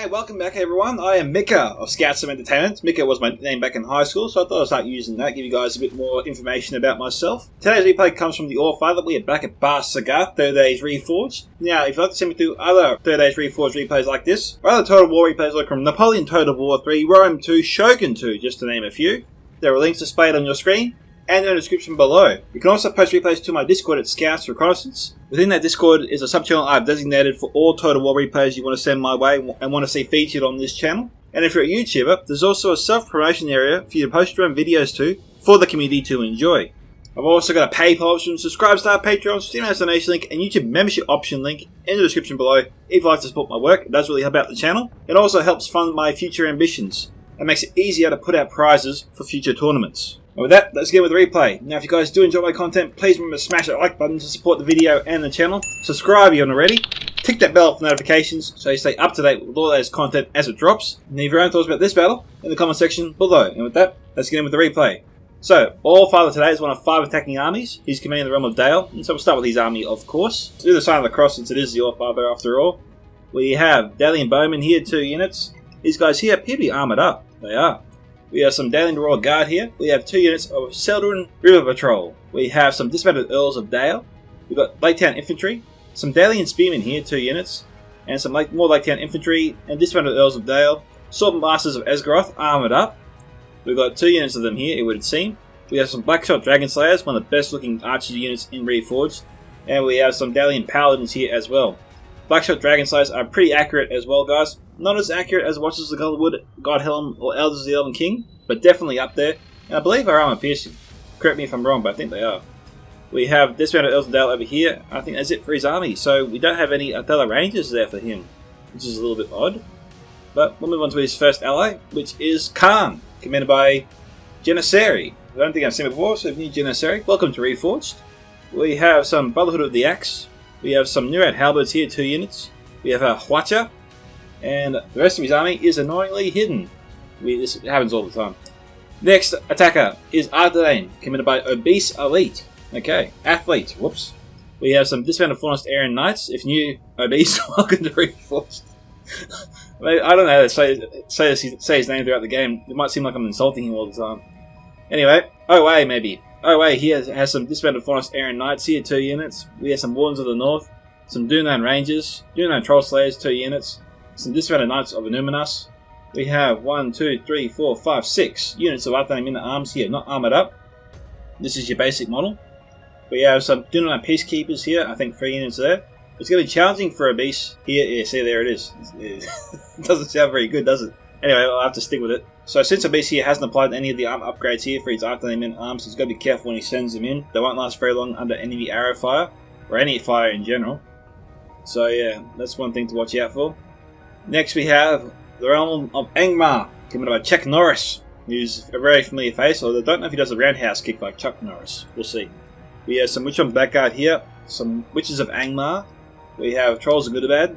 Hey, welcome back everyone. I am Mika of Scouts of Entertainment. Mika was my name back in high school, so I thought I'd start using that, give you guys a bit more information about myself. Today's replay comes from the Allfather. We are back at Bhar Sagath, 30 Days Reforged. Now, if you'd like to send me through other 30 Days Reforged replays like this, or other Total War replays like from Napoleon Total War 3, Rome 2, Shogun 2, just to name a few, there are links displayed on your screen and in the description below. You can also post replays to my Discord at Scouts Reconnaissance. Within that Discord is a sub-channel I've designated for all Total War replays you want to send my way and want to see featured on this channel. And if you're a YouTuber, there's also a self-promotion area for you to post your own videos to for the community to enjoy. I've also got a PayPal option, subscribe star, Patreon, Steam House donation link, and YouTube membership option link in the description below if you'd like to support my work. It does really help out the channel. It also helps fund my future ambitions and makes it easier to put out prizes for future tournaments. And with that, let's get with the replay. Now, if you guys do enjoy my content, please remember to smash that like button to support the video and the channel. Subscribe if you haven't already. Tick that bell for notifications so you stay up to date with all those content as it drops. And leave your own thoughts about this battle in the comment section below. And with that, let's get in with the replay. So, Allfather today is one of 5 attacking armies. He's commanding the realm of Dale. And so we'll start with his army, of course. Do the sign of the cross since it is the Allfather after all. We have Dalian Bowmen here, 2 units. These guys here appear to be armoured up. They are. We have some Dalian Royal Guard here. We have 2 units of Seldrin River Patrol. We have some dismounted Earls of Dale. We've got Lake Town Infantry. Some Dalian Spearmen here, 2 units. And some more Lake Town Infantry and dismounted Earls of Dale. Sword Masters of Esgaroth, armoured up. We've got 2 units of them here, it would seem. We have some Blackshot Dragon Slayers, one of the best looking archer units in Reforged. And we have some Dalian Paladins here as well. Blackshot Dragon Slayers are pretty accurate as well, guys. Not as accurate as Watchers of the Goldwood, Godhelm, or Elders of the Elven King, but definitely up there. And I believe our armor piercing. Correct me if I'm wrong, but I think they are. We have dismounted Earls of Dale over here. I think that's it for his army. So we don't have any Othello Rangers there for him, which is a little bit odd. But we'll move on to his first ally, which is Khan, commanded by Janissary. I don't think I've seen it before, so if you're new Janissary, welcome to Reforged. We have some Brotherhood of the Axe. We have some Nurad Halberds here, 2 units. We have a Huacha. And the rest of his army is annoyingly hidden. This happens all the time. Next attacker is Ardane, commanded by Obese Elite. Okay, Athlete. Whoops. We have some dismounted Forest Aryan Knights. If new Obese, welcome to Reforged. I don't know how to say his name throughout the game. It might seem like I'm insulting him all the time. Anyway, Owe maybe. Owe here has some dismounted Forest Aryan Knights here, 2 units. We have some Wardens of the North, some Dunan Rangers, Dunan Troll Slayers, 2 units, some dismounted Knights of Enuminas. We have 1, 2, 3, 4, 5, 6 units of Arthane Men at Arms here, not armoured up. This is your basic model. We have some Dunan Peacekeepers here, I think 3 units there. It's going to be challenging for a beast here. Yeah, see, there it is. It doesn't sound very good, does it? Anyway, I'll have to stick with it. So since a beast here hasn't applied any of the armor upgrades here for his Arthane Men at Arms, he's got to be careful when he sends them in. They won't last very long under enemy arrow fire, or any fire in general. So yeah, that's one thing to watch out for. Next we have the realm of Angmar, commanded by Chuck Norris, who's a very familiar face, although I don't know if he does a roundhouse kick like Chuck Norris. We'll see. We have some Witch on Blackguard here, some Witches of Angmar. We have Trolls of Goodabad.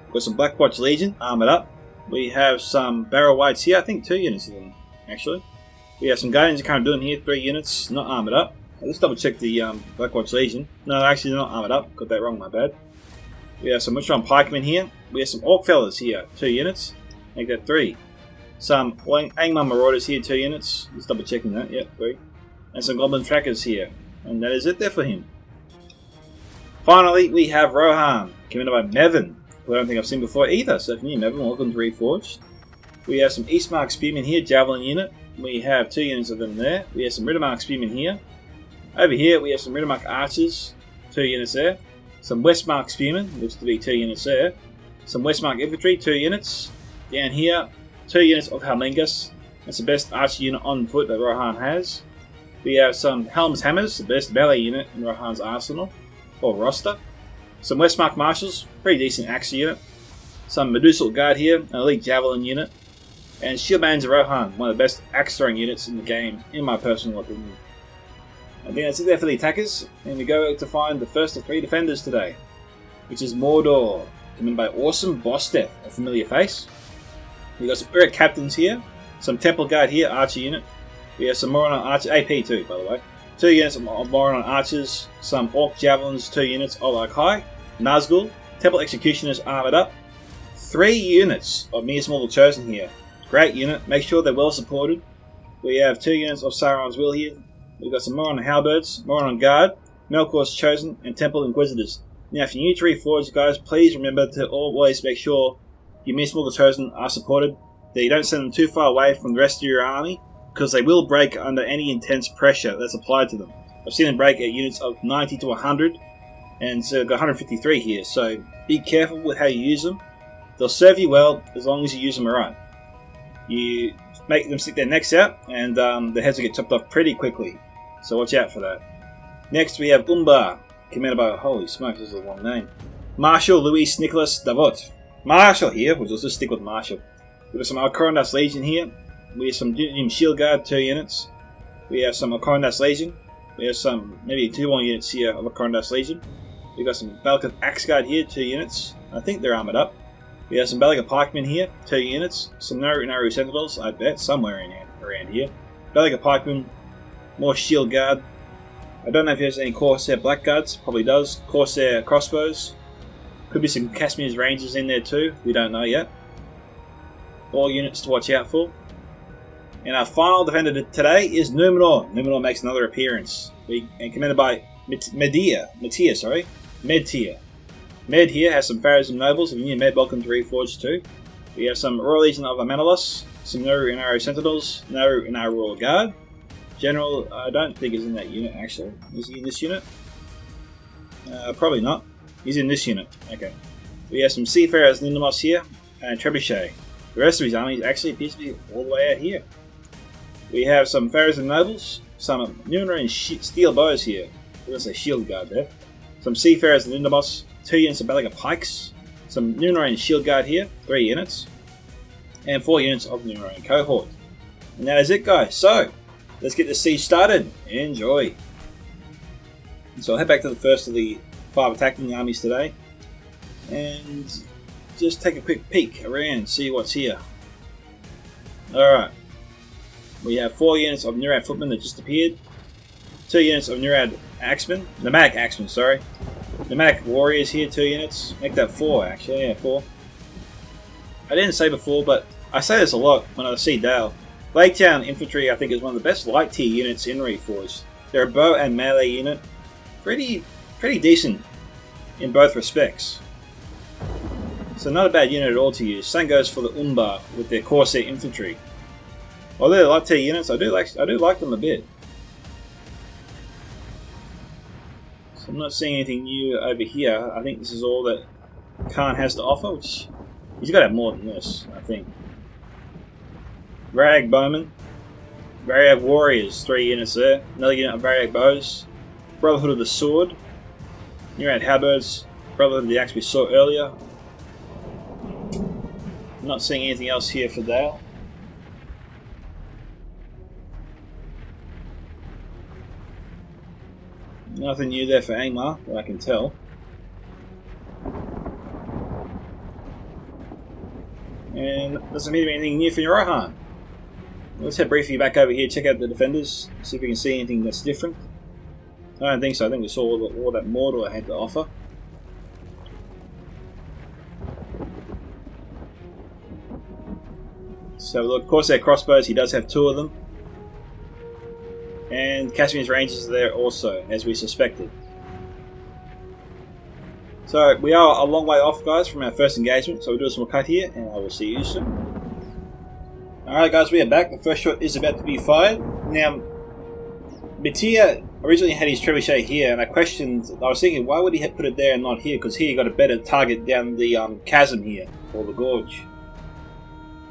We've got some Blackwatch Legion, armoured up. We have some Barrow Whites here, I think 2 units of them, actually. We have some Guardians of Kharidoon here, 3 units, not armoured up. Let's double check the Blackwatch Legion. No, actually they're not armoured up, got that wrong, my bad. We have some Witchron Pikemen here. We have some Orc Fellas here, 2 units. Make that 3. Some Angmar Marauders here, 2 units. Just double checking that, yep, 3. And some Goblin Trackers here. And that is it there for him. Finally, we have Rohan, commanded by Mevin, who I don't think I've seen before either. So if you're new, Mevin, welcome to Reforged. We have some Eastmark Spearmen here, Javelin unit. We have 2 units of them there. We have some Riddermark Spearmen here. Over here, we have some Riddermark Archers, 2 units there. Some Westmark Spearmen, looks to be 2 units there. Some Westmark Infantry, 2 units. Down here, 2 units of Helmingus. That's the best archer unit on foot that Rohan has. We have some Helm's Hammers, the best melee unit in Rohan's arsenal, or roster. Some Westmark Marshals, pretty decent axe unit. Some Medusal Guard here, an elite Javelin unit. And Shieldmanes of Rohan, one of the best axe throwing units in the game, in my personal opinion. I think that's it there for the attackers, and we go to find the first of 3 defenders today, which is Mordor, commanded by Awesome Bosteth, a familiar face. We got some Uruk Captains here, some Temple Guard here, Archer unit. We have some Moron Archer, AP too, by the way. 2 units of Moron Archers, some Orc Javelins, 2 units of Arkai, Nazgul, Temple Executioners armoured up, 3 units of Mere Mortal Chosen here. Great unit. Make sure they're well supported. We have 2 units of Sauron's Will here. We've got some Moron Halberds, Moron Guard, Melkor's Chosen, and Temple Inquisitors. Now, if you're new to Reforged, guys, please remember to always make sure your Mere Mortal Chosen are supported, that you don't send them too far away from the rest of your army, because they will break under any intense pressure that's applied to them. I've seen them break at units of 90 to 100, and so I've got 153 here, so be careful with how you use them. They'll serve you well as long as you use them right. You make them stick their necks out, and their heads will get chopped off pretty quickly, so watch out for that. Next we have Umbar, commanded by, holy smokes, this is a long name, Marshal Louis Nicholas Davot. Marshal here, we'll just stick with Marshal. We've got some Alcorandas Legion here. We have some Doom Shield Guard, 2 units. We have some Alcorandas Legion. We have some, maybe 2 more units here of Alcorandas Legion. We've got some Balkan Axe Guard here, 2 units. I think they're armoured up. We have some Balaga Pikemen here, 2 units. Some Naru Sentinels, I bet, somewhere around here. Balaga Pikemen, more Shield Guard. I don't know if there's any Corsair Blackguards, probably does. Corsair Crossbows. Could be some Casimir's Rangers in there too, we don't know yet. All units to watch out for. And our final defender today is Numenor. Numenor makes another appearance. And commanded by Medtier. Med here has some Pharaohs and Nobles. If you're new Med, welcome to Reforged too. We have some Royal Legion of Amanalos, some Naru Inaro Sentinels, Naru Inaro Royal Guard. General, I don't think is in that unit actually. Is he in this unit? Probably not. He's in this unit. Okay. We have some Seafarers Lindamos here, and Trebuchet. The rest of his army actually appears to be all the way out here. We have some Pharaohs and Nobles, some Numenor and Steel Bows here. We're going to say Shield Guard there. Some Seafarers and Lindamos, 2 units of Balaga Pikes. Some Numenor and Shield Guard here, 3 units. And 4 units of Numenor and Cohort. And that is it, guys. So, let's get the siege started. Enjoy. So I'll head back to the first of the 5 attacking armies today. And just take a quick peek around, see what's here. Alright. We have 4 units of Nurad Footmen that just appeared. 2 units of Nurad Axemen. Nomadic Axemen, sorry. Nomadic Warriors here, 2 units. Make that 4 actually, yeah, 4. I didn't say before, but I say this a lot when I see Dale. Laketown Infantry, I think, is one of the best light tier units in Reforged. They're a bow and melee unit. Pretty decent in both respects. So not a bad unit at all to use. Same goes for the Umbar with their Corsair Infantry. Although they're light tier units, I do like them a bit. So I'm not seeing anything new over here. I think this is all that Khan has to offer, which he's got to have more than this, I think. Varag Bowmen, Varag Warriors, 3 units there. Another unit of Varag Bows. Brotherhood of the Sword. Nurad Halberds, Brotherhood of the Axe we saw earlier. I'm not seeing anything else here for Dale. Nothing new there for Angmar, that I can tell. And doesn't mean anything new for Rohan. Let's head briefly back over here, check out the defenders, see if we can see anything that's different. I don't think so. I think we saw all that Mordor had to offer. So look, Corsair Crossbows, he does have 2 of them. And Casimir's Rangers are there also, as we suspected. So we are a long way off, guys, from our first engagement, so we'll do a small cut here, and I will see you soon. Alright guys, we are back. The first shot is about to be fired. Now, Medtier originally had his trebuchet here, and I was thinking, why would he put it there and not here? Because here you got a better target down the chasm here, or the gorge.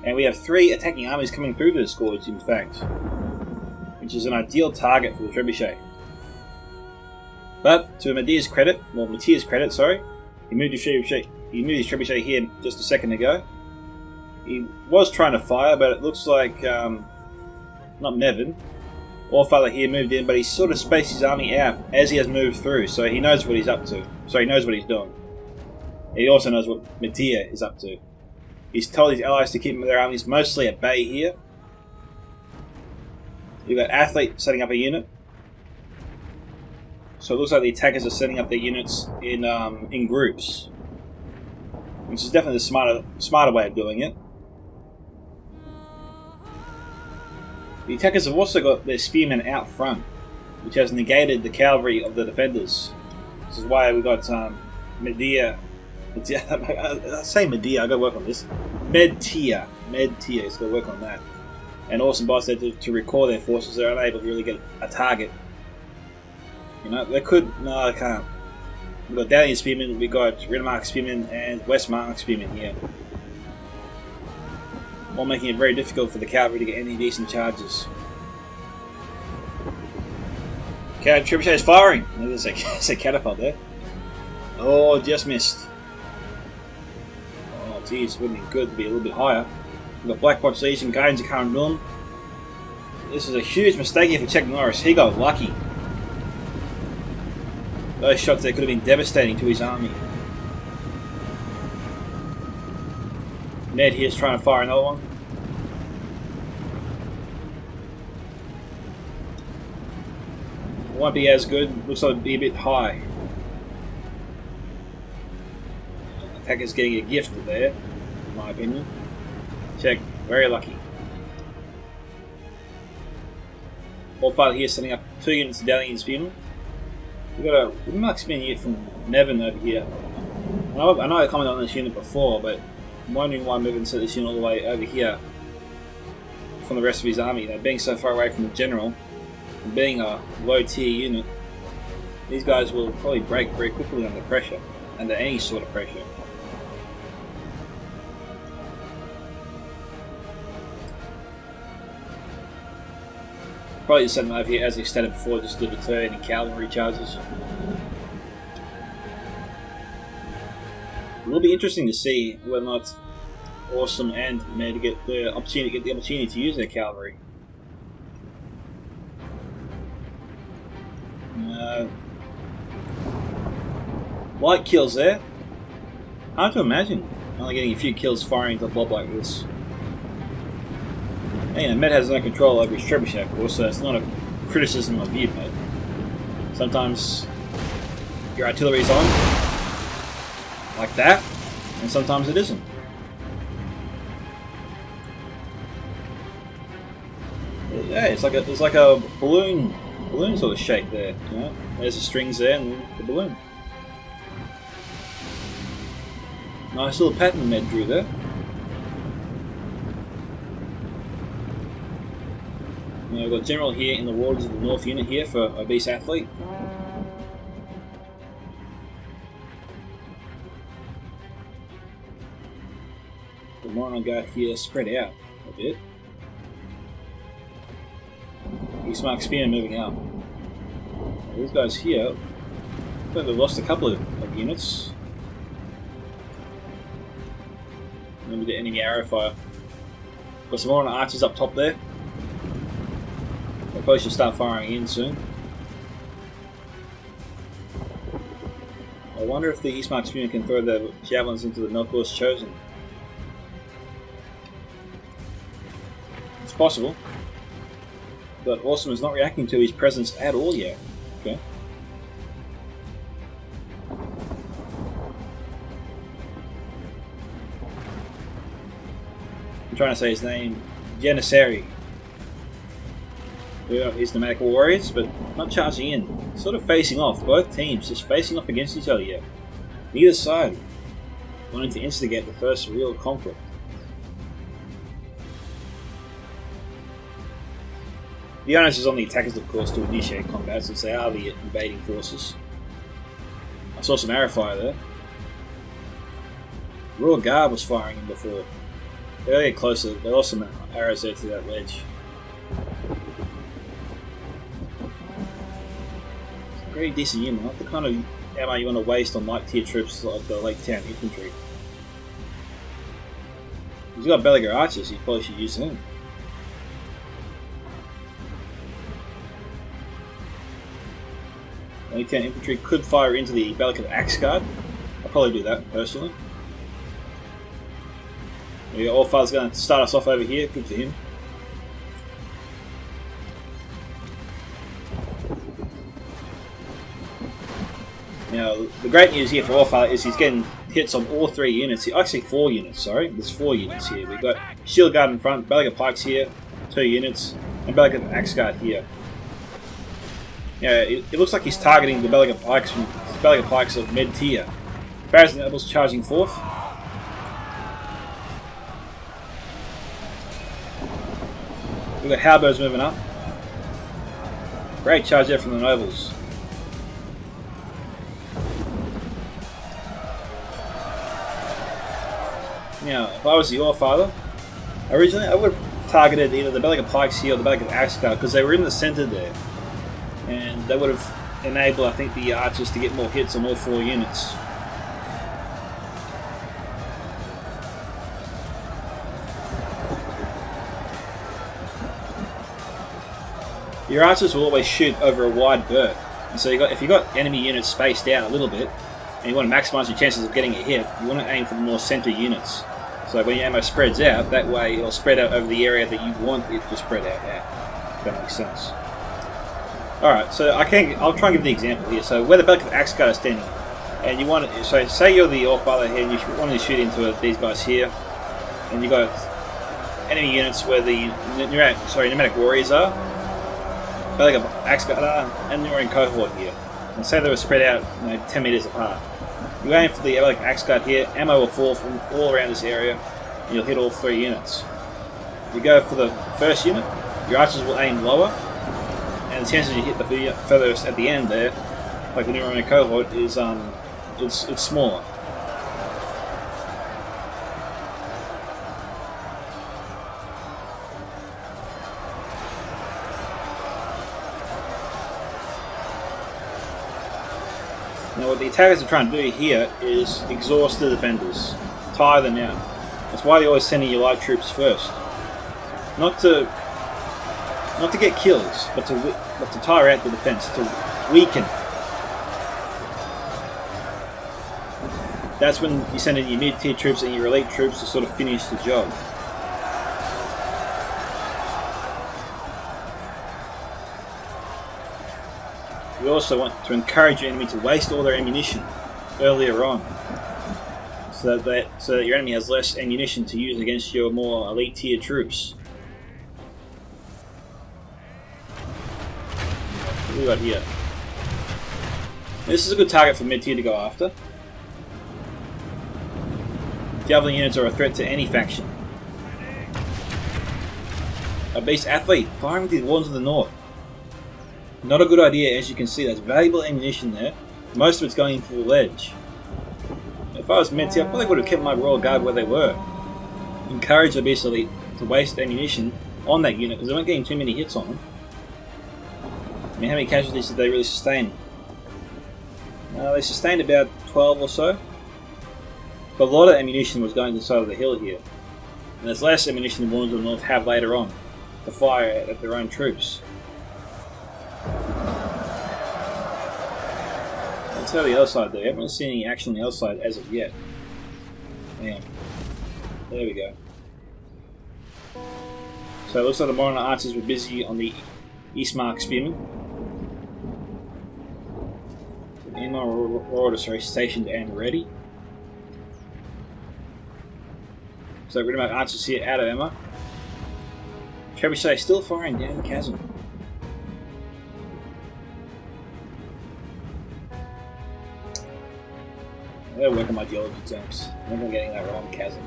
And we have 3 attacking armies coming through this gorge, in fact, which is an ideal target for the trebuchet. But to Medtier's credit, he moved his trebuchet here just a second ago. He was trying to fire, but it looks like not Nevin. Allfather here moved in, but he sort of spaced his army out as he has moved through, so he knows what he's up to. So he knows what he's doing. He also knows what Medtier is up to. He's told his allies to keep their armies mostly at bay here. You've got Athlete setting up a unit. So it looks like the attackers are setting up their units in groups. which is definitely the smarter way of doing it. The attackers have also got their spearmen out front, which has negated the cavalry of the defenders. This is why we got Medea. I say Medea, I gotta work on this. Medtea, it's gotta work on that. And Awesome Boss there to recall their forces. They're unable to really get a target. You know, they could. No, I can't. We've got Dalian Spearmen, we've got Riddermark Spearmen, and Westmark Spearmen here. All making it very difficult for the cavalry to get any decent charges. Trebuchet is firing! There's a catapult there. Oh, just missed. Oh, geez, wouldn't be good to be a little bit higher. We've got Black Botch Legion, Guardians of Karandun. This was a huge mistake here for Chuck Norris. He got lucky. Those shots there could have been devastating to his army. Ned here is trying to fire another one. It won't be as good. Looks like it'll be a bit high. Attacker's getting a gift there, in my opinion. Check. Very lucky. Allfather here setting up 2 units of Dalian Spearmen. We've got a Riddermark Spearman here from Nevin over here. I know I commented on this unit before, but I'm wondering why Nevin set this unit all the way over here from the rest of his army. They're being so far away from the general, and being a low tier unit, these guys will probably break very quickly under pressure, under any sort of pressure. Probably just set them over here as they stated before, just to deter any cavalry charges. It will be interesting to see whether or not Awesome and Med get the opportunity to use their cavalry. Light kills there. Hard to imagine only getting a few kills firing into a blob like this. And, you know, Med has no control over his trebuchet, of course, so it's not a criticism of you, Med. Sometimes your artillery's on, like that, and sometimes it isn't. Yeah, it's like a balloon sort of shape there. You know? There's the strings there and the balloon. Nice little pattern Med drew there. We've got General here in the Warders of the North unit here for Obese Athlete. The Moron Guard here spread out a bit. Eastmark Spearman moving up. These guys here, I think they've lost a couple of units. Maybe the enemy arrow fire. Got some more archers up top there. They probably should start firing in soon. I wonder if the Eastmark Spearmen can throw their javelins into the Melkor's Chosen. It's possible. But Awesome is not reacting to his presence at all yet. Okay. I'm trying to say his name. Janissary. These nomadic warriors, but not charging in. Sort of facing off. Both teams just facing off against each other yet. Neither side wanting to instigate the first real conflict. The onus is on the attackers, of course, to initiate combat since they are the invading forces. I saw some arrow fire there. Royal Guard was firing in before. They're closer. There are some arrows there to that ledge. Very decent unit, not the kind of ammo you want to waste on light tier troops like the Lake Town infantry. He's got Belagar archers, he probably should use them. Lake Town infantry could fire into the Belagar Axe Guard. I'll probably do that personally. Allfather's going to start us off over here, good for him. Now, the great news here for Allfather is he's getting hits on all 3 units here. Actually 4 units, sorry. There's 4 units here. We've got Shield Guard in front, Belliger Pikes here, 2 units, and Belliger Axe Guard here. Yeah, it looks like he's targeting the Belliger Pikes of mid tier. Barrows and Nobles charging forth. We've got Halberds moving up. Great charge there from the Nobles. Now, if I was the Allfather, originally I would have targeted either the Belliger Pikes here or the Belliger Axe Guard because they were in the centre there. And that would have enabled, I think, the archers to get more hits on all 4 units. Your archers will always shoot over a wide berth. And so if you've got enemy units spaced out a little bit, and you want to maximise your chances of getting a hit, you want to aim for the more centre units. So when your ammo spreads out, that way it'll spread out over the area that you want it to spread out at. If that makes sense. Alright, so I'll try and give the example here. So where the Belliger Axe Guard is standing, and you want to, so say you're the Allfather here, and you want to shoot into these guys here, and you've got enemy units where the pneumatic warriors are, Belliger Axe Guard are, and you're in cohort here. And say they were spread out 10 meters apart. You aim for the Belliger Axe Guard here, ammo will fall from all around this area, and you'll hit all 3 units. You go for the first unit, your archers will aim lower, and the chances you hit the furthest at the end there, like when you're in a cohort, is it's smaller. Now what the attackers are trying to do here is exhaust the defenders, tire them out. That's why they're always sending your light troops first. Not to get kills, but to tire out the defense, to weaken. That's when you send in your mid-tier troops and your elite troops to sort of finish the job. You also want to encourage your enemy to waste all their ammunition earlier on, so that your enemy has less ammunition to use against your more elite tier troops. What do we got here? This is a good target for mid tier to go after. Javelin units are a threat to any faction. A beast athlete firing with the Wardens of the North. Not a good idea, as you can see. There's valuable ammunition there. Most of it's going into the ledge. If I was mid-tier, I probably would have kept my Royal Guard where they were. Encourage the beast elite to waste ammunition on that unit because they weren't getting too many hits on them. I mean, how many casualties did they really sustain? They sustained about 12 or so. But a lot of ammunition was going to the side of the hill here. And there's less ammunition the Wardens of the North have later on to fire at their own troops. Let's go to the other side there. I haven't seen any action on the other side as of yet. Yeah. There we go. So it looks like the Morana archers were busy on the Eastmark spearmen. Marauder, stationed and ready. So we're going to make archers here out of ammo. Trebuchet still firing down the chasm. I gotta work on my geology terms. I think I'm getting that wrong, chasm.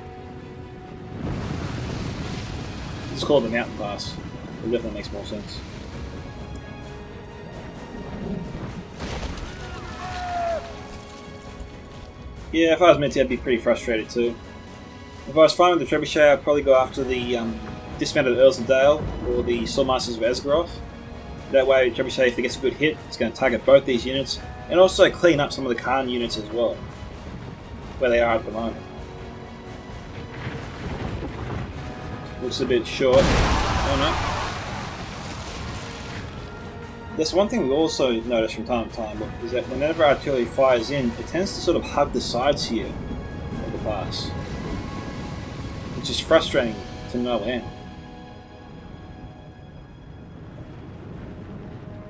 It's called the mountain pass. It definitely makes more sense. Yeah, if I was meant to, I'd be pretty frustrated too. If I was fine with the Trebuchet, I'd probably go after the dismounted Earls of Dale or the Swordmasters of Esgaroth. That way, Trebuchet, if it gets a good hit, it's going to target both these units and also clean up some of the Khan units as well, where they are at the moment. Looks a bit short. Oh no. That's one thing we also notice from time to time, is that whenever artillery fires in, it tends to sort of hug the sides here of the pass, which is frustrating to no end.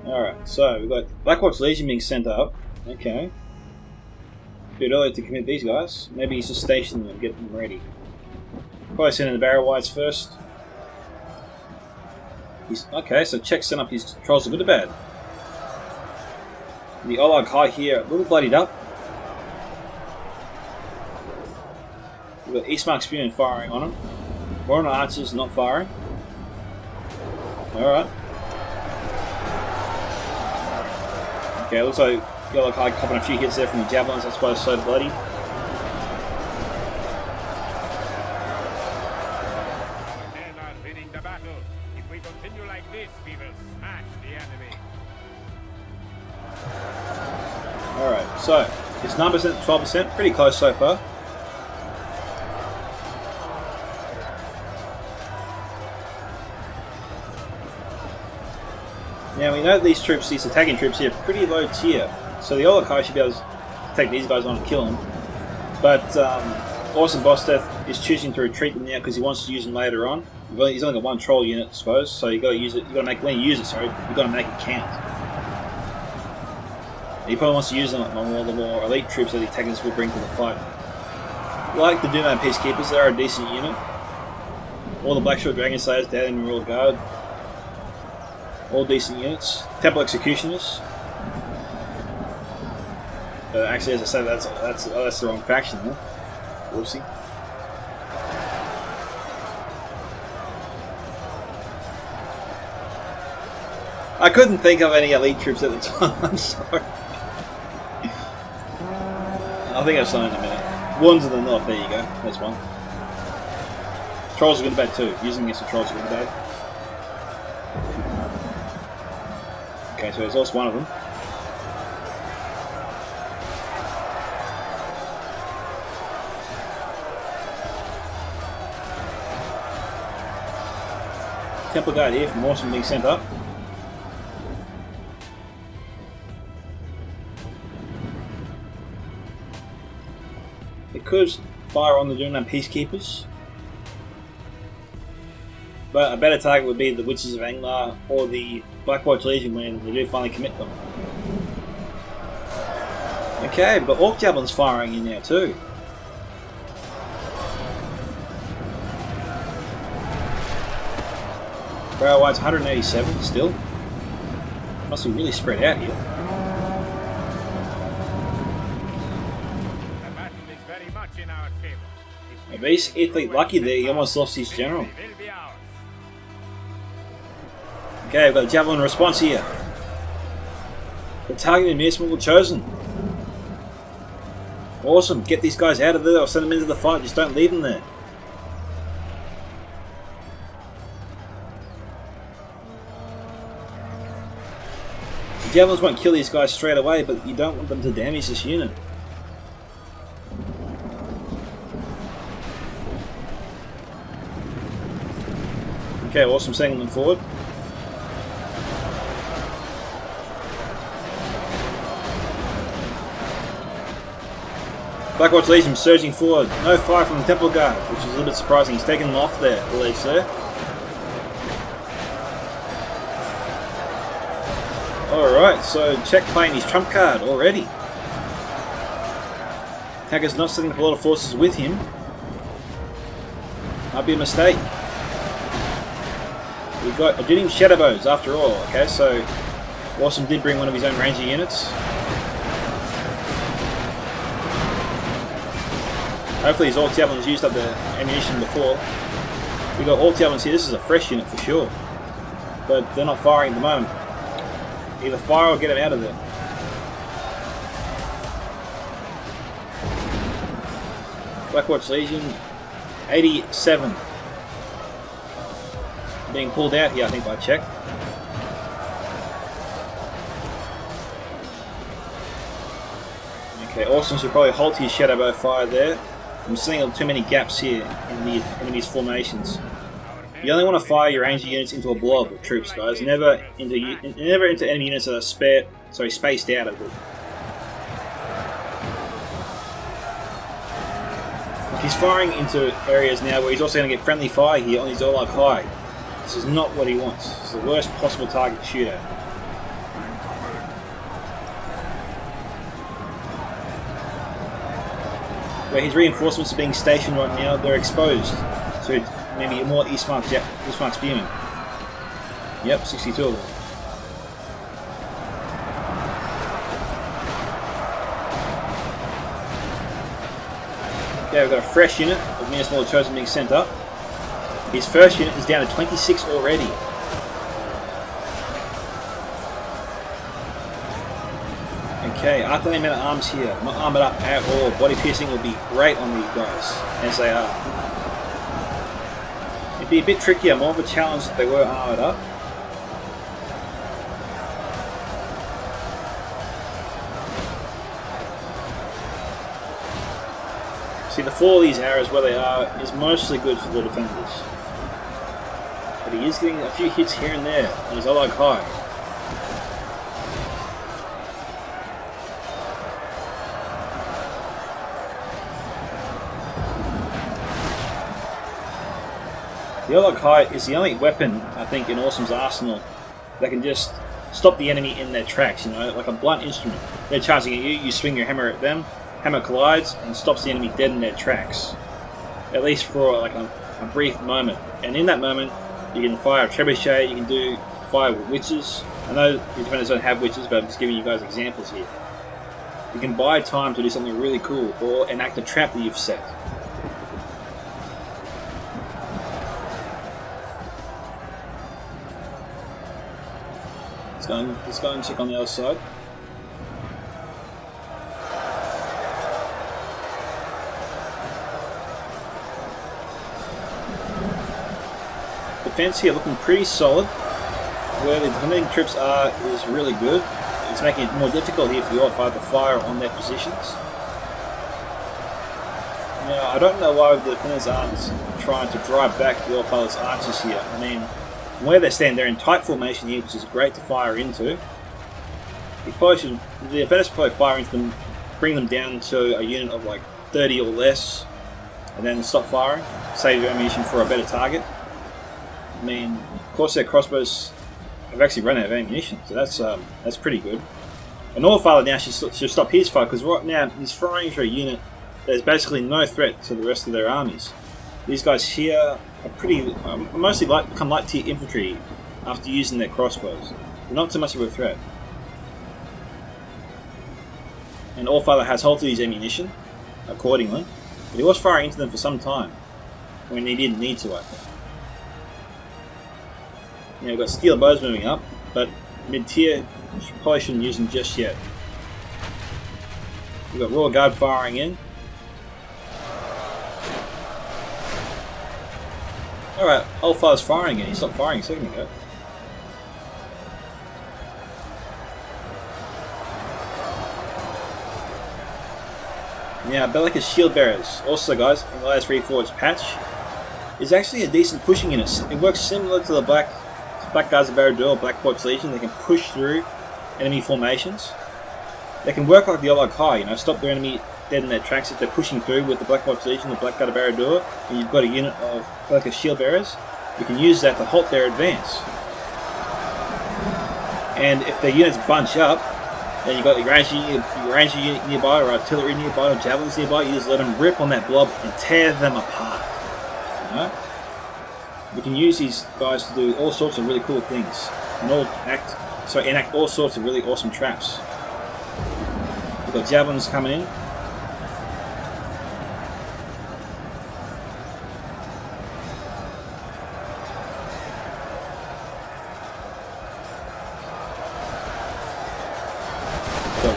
Alright, so we've got Black Watch Legion being sent up. Okay. bit early to commit these guys. Maybe he's just stationing them and getting them ready. Probably sending the barrel wides first. Okay, so Czech sent up his trolls a good or bad. The Olag High here, a little bloodied up. We've got Eastmark Spearmen firing on him. Warren Archers not firing. Alright. Okay, looks like Yellow High copping a few hits there from the javelins, that's why it's so bloody. Alright, so it's 9%, 12%, pretty close so far. Now we know that these troops, these attacking troops here, are pretty low tier. So the Olokai should be able to take these guys on and kill them. But Awesome Boss Death is choosing to retreat them now because he wants to use them later on. He's only got one troll unit, I suppose, so you got to use it. You got to make when you use it. Sorry, you got to make it count. He probably wants to use them on all the more elite troops that the attackers will bring to the fight. Like the Doomman Peacekeepers, they are a decent unit. All the Blackshore Dragon Slayers down in Royal Guard. All decent units. Temple Executioners. Actually, as I said, that's the wrong faction there. Whoopsie. I couldn't think of any elite troops at the time, I'm sorry. I'll think of something in a minute. Ones in the north, there you go. There's one. Trolls are good and bad too. Using against the trolls are good and bad. Okay, so there's also one of them. Temple Guard here from Awesome being sent up. It could fire on the Doomman Peacekeepers, but a better target would be the Witches of Anglar or the Black Watch Legion when they do finally commit them. Okay, but Orc Javelin's firing in there too. Barrel wide's 187 still. Must be really spread out here. He's athlete lucky there, he almost lost his general. Okay, we've got a Javelin response here. The targeted enhancement was chosen. Awesome, get these guys out of there or send them into the fight, just don't leave them there. The Javelins won't kill these guys straight away, but you don't want them to damage this unit. Okay, Awesome sending them forward. Blackwatch Legion surging forward. No fire from the Temple Guard, which is a little bit surprising. He's taken them off there, the ledge there. Alright, so Czech playing his trump card already. Attacker's not sending a lot of forces with him. Might be a mistake. We've got Adunim Shadowbows after all. Okay, so Awesome did bring one of his own ranger units. Hopefully his Orc Javelins used up the ammunition before. We've got Orc Javelins here. This is a fresh unit for sure. But they're not firing at the moment. Either fire or get them out of there. Blackwatch Legion, 87. Being pulled out here, I think, by Czech. Okay, Awesome should probably halt his Shadowbow fire there. I'm seeing too many gaps here in the enemy's formations. You only want to fire your ranger units into a blob of troops, guys. Never into enemy units that are spaced out a bit. He's firing into areas now where he's also going to get friendly fire here on his Olag High. This is not what he wants. It's the worst possible target to shoot at. where his reinforcements are being stationed right now, they're exposed. So maybe more Eastmark spearmen. Yep, 62 of them. Okay, we've got a fresh unit of Municipal Chosen being sent up. His first unit is down to 26 already. Okay, aren't there any men at arms here? Not armoured up at all. Body piercing will be great on these guys, as they are. It'd be a bit trickier, more of a challenge if they were armoured up. See, the fall of these arrows where they are is mostly good for the defenders. But he is getting a few hits here and there on his allied high. The Orlog High is the only weapon, I think, in Awesome's arsenal that can just stop the enemy in their tracks, you know, like a blunt instrument. They're charging at you, you swing your hammer at them, hammer collides, and stops the enemy dead in their tracks. At least for like a brief moment. And in that moment, you can fire a trebuchet, you can do fire with witches. I know the defenders don't have witches, but I'm just giving you guys examples here. You can buy time to do something really cool, or enact a trap that you've set. Let's go and check on the other side. Defense here looking pretty solid. Where the defending troops are is really good. It's making it more difficult here for the Orfighter to fire on their positions. Now, I don't know why the defenders aren't trying to drive back the Orfighter's archers here. I mean, where they stand, they're in tight formation here, which is great to fire into. The defenders should probably fire into them, bring them down to a unit of like 30 or less, and then stop firing, save your ammunition for a better target. I mean, of course their crossbows have actually run out of ammunition, so that's pretty good. And Orfighter now should stop his fire, because right now he's firing into a unit that is basically no threat to the rest of their armies. These guys here are pretty, mostly become light tier infantry after using their crossbows. They're not too much of a threat. And Orfighter has halted his ammunition accordingly, but he was firing into them for some time when he didn't need to, I think. Now we've got steel bows moving up, but mid-tier probably shouldn't use them just yet. We've got Royal Guard firing in. Alright, Orfighter's firing again. He stopped firing a second ago. Now, Bellicus Shield Bearers, also guys, in the latest Reforged patch, is actually a decent pushing unit. It works similar to the Black Guards of Barad-dûr, Black Corps Legion. They can push through enemy formations. They can work like the Orlog High, you know, stop their enemy dead in their tracks if they're pushing through with the Black Corps Legion, the Black Guard of Barad-dûr, and you've got a unit of Bellicus Shield Bearers. You can use that to halt their advance. And if their units bunch up, then you've got your ranger unit nearby, or artillery nearby, or javelins nearby. You just let them rip on that blob and tear them apart. You know? You can use these guys to do all sorts of really cool things, and enact all sorts of really awesome traps. We've got javelins coming in.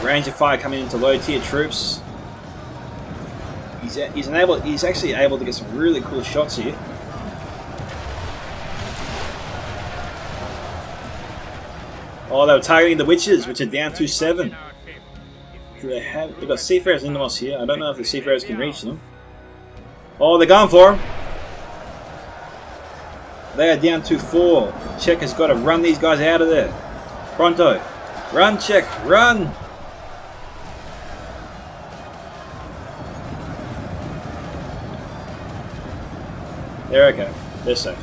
Ranger fire coming into low tier troops. He's actually able to get some really cool shots here. Oh, they were targeting the witches, which are down to 7. They've got Seafarers in the here. I don't know if the Seafarers can reach them. Oh, they're going for them. They are down to 4. Czech has got to run these guys out of there. Pronto. Run, Czech, run! There we go. They're safe.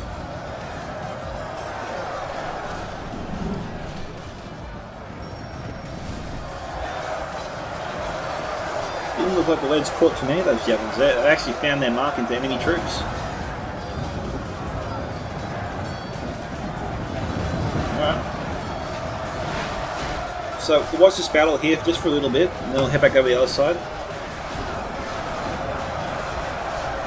Didn't look like the leads caught too many of those javelins. They actually found their mark into enemy troops. Alright. So we'll watch this battle here just for a little bit, and then we'll head back over the other side.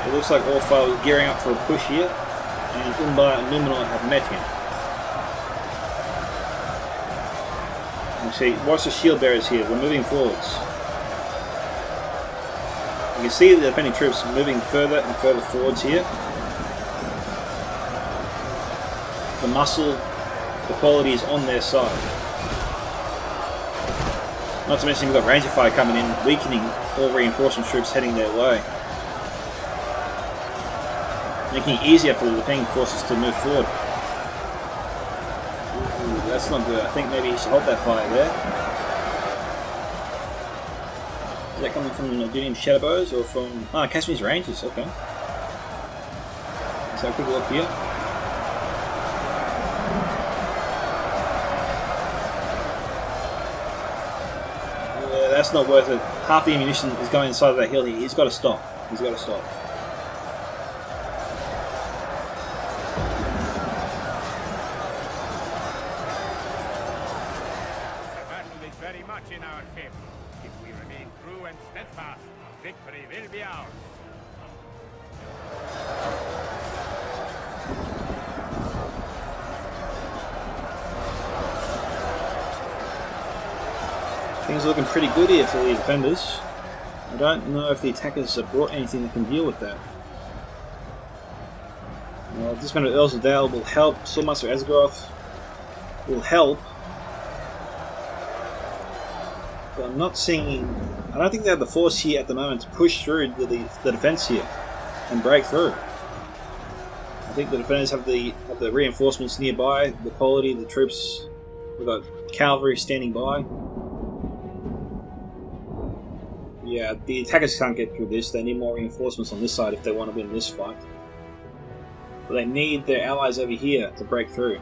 It looks like Orpha is gearing up for a push here, and Umbar and Numenor have met him. You see, watch the shield bearers here, we're moving forwards. You can see the defending troops moving further and further forwards here. The muscle, the quality is on their side. Not to mention we've got Ranger Fire coming in, weakening all reinforcement troops heading their way. Making it easier for the defending forces to move forward. Ooh, that's not good. I think maybe he should hold that fire there. Is that coming from Dunium Shadowbows or from... Ah, Kashmir's Rangers, okay. Let's have a quick look here. Yeah, that's not worth it. Half the ammunition is going inside of that hill here. He's got to stop. He's got to stop. Things are looking pretty good here for the defenders. I don't know if the attackers have brought anything that can deal with that. Disband of Earls of Dale will help. Swordmaster Asgaroth will help. But I'm not seeing... I don't think they have the force here at the moment to push through the defense here and break through. I think the defenders have the reinforcements nearby, the quality of the troops. We've got cavalry standing by. Yeah, the attackers can't get through this. They need more reinforcements on this side if they want to win this fight. But they need their allies over here to break through.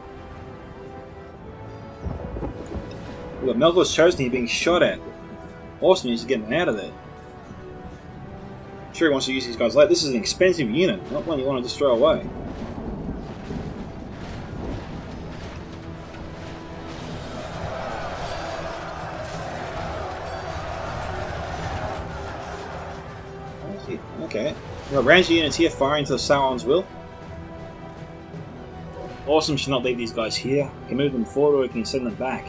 We've got Melkor's Chosen here being shot at. Awesome news to get him out of there. Sure, he wants to use these guys late. This is an expensive unit, not one you want to just throw away. Okay. We've got Ranger units here firing to Sauron's will. Awesome should not leave these guys here. We can move them forward or we can send them back.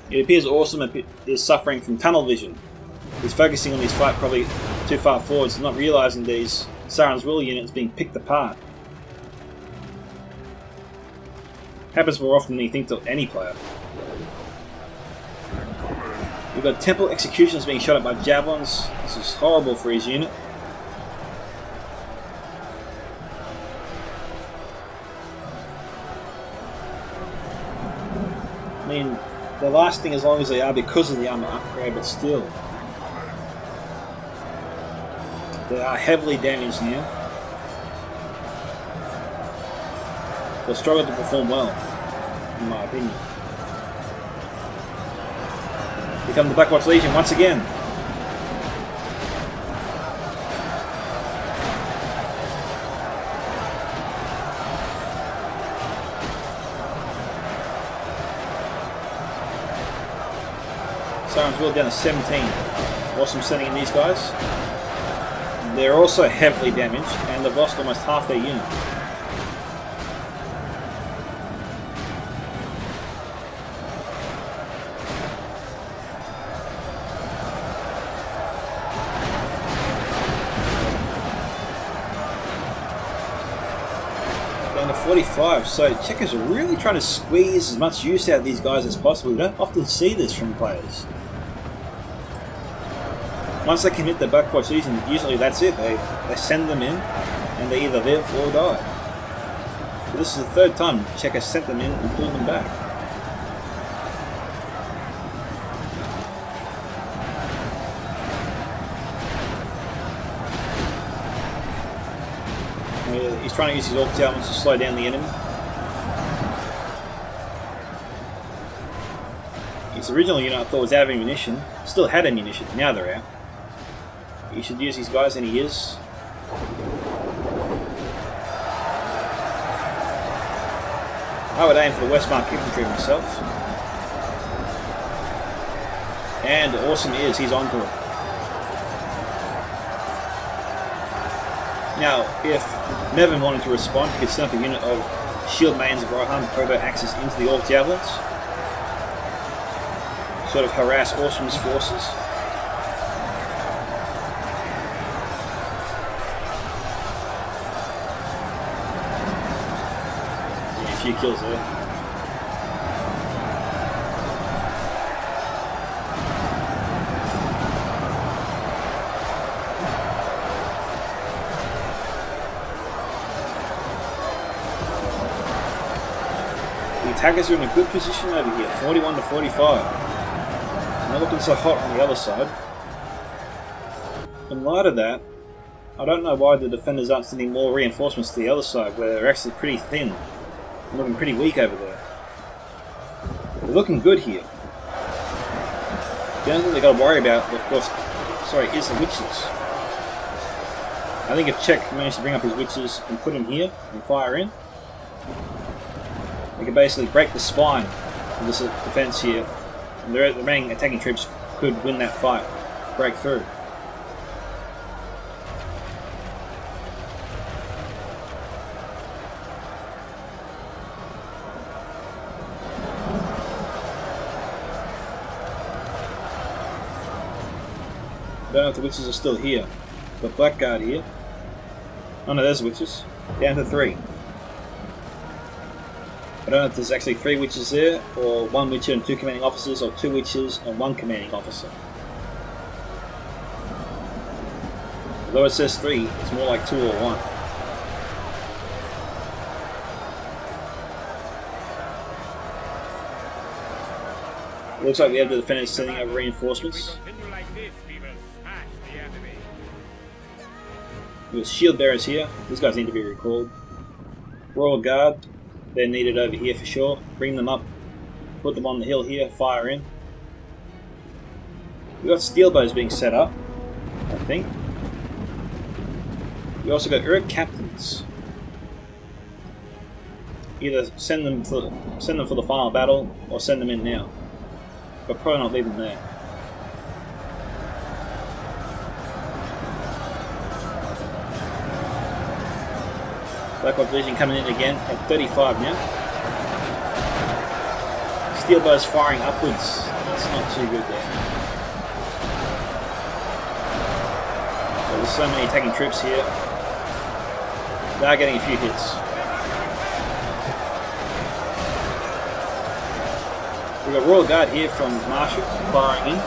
It appears Awesome is suffering from tunnel vision. He's focusing on his fight probably too far forward, so not realising these Sauron's will units being picked apart. Happens more often than you think to any player. We've got Temple Executioners being shot at by javelins. This is horrible for his unit. I mean, they're lasting as long as they are because of the armor upgrade, but still. They are heavily damaged now. They'll struggle to perform well, in my opinion. Here come the Blackwatch Legion once again. Sauron's will down to 17. Awesome sending in these guys. They're also heavily damaged and they've lost almost half their unit. Down to 45, so Checkers are really trying to squeeze as much use out of these guys as possible. We don't often see this from players. Once they commit the Blackwatch Legion, usually that's it. They send them in and they either live or die. But this is the third time Checker sent them in and pulled them back. He's trying to use his Orc Javelins to slow down the enemy. His original unit I thought was out of ammunition. Still had ammunition, now they're out. You should use these guys, and he is. I would aim for the Westmark infantry myself. And awesome is, he's onto it. Now, if Nevin wanted to respond, he could send up a unit of shield mains of Rohan Proto access into the Orc Javelins. Sort of harass Awesome's forces. Yeah, a few kills there. The attackers are in a good position over here, 41 to 45. Not looking so hot on the other side. In light of that, I don't know why the defenders aren't sending more reinforcements to the other side, where they're actually pretty thin. They're looking pretty weak over there. They're looking good here. The only thing they've got to worry about, of course, is the witches. I think if Czech managed to bring up his witches and put them here and fire in, they could basically break the spine of this defense here. And the remaining attacking troops could win that fight, break through. Don't know if the witches are still here. Got Blackguard here. Oh no, there's witches. Down to 3. I don't know if there's actually 3 witches there, or 1 witcher and 2 commanding officers, or 2 witches and 1 commanding officer. Although it says 3, it's more like 2 or 1. It looks like we have the defenders sending over reinforcements. With shield bearers here, these guys need to be recalled. Royal Guard, they're needed over here for sure. Bring them up, put them on the hill here, fire in. We've got steel bows being set up, I think. We also got Uruk captains. Either send them for the final battle or send them in now. But probably not leave them there. Blackwatch Legion coming in again at 35 now. Steel bows firing upwards. That's not too good there. But there's so many attacking troops here. They are getting a few hits. We've got Royal Guard here from Marshall firing in.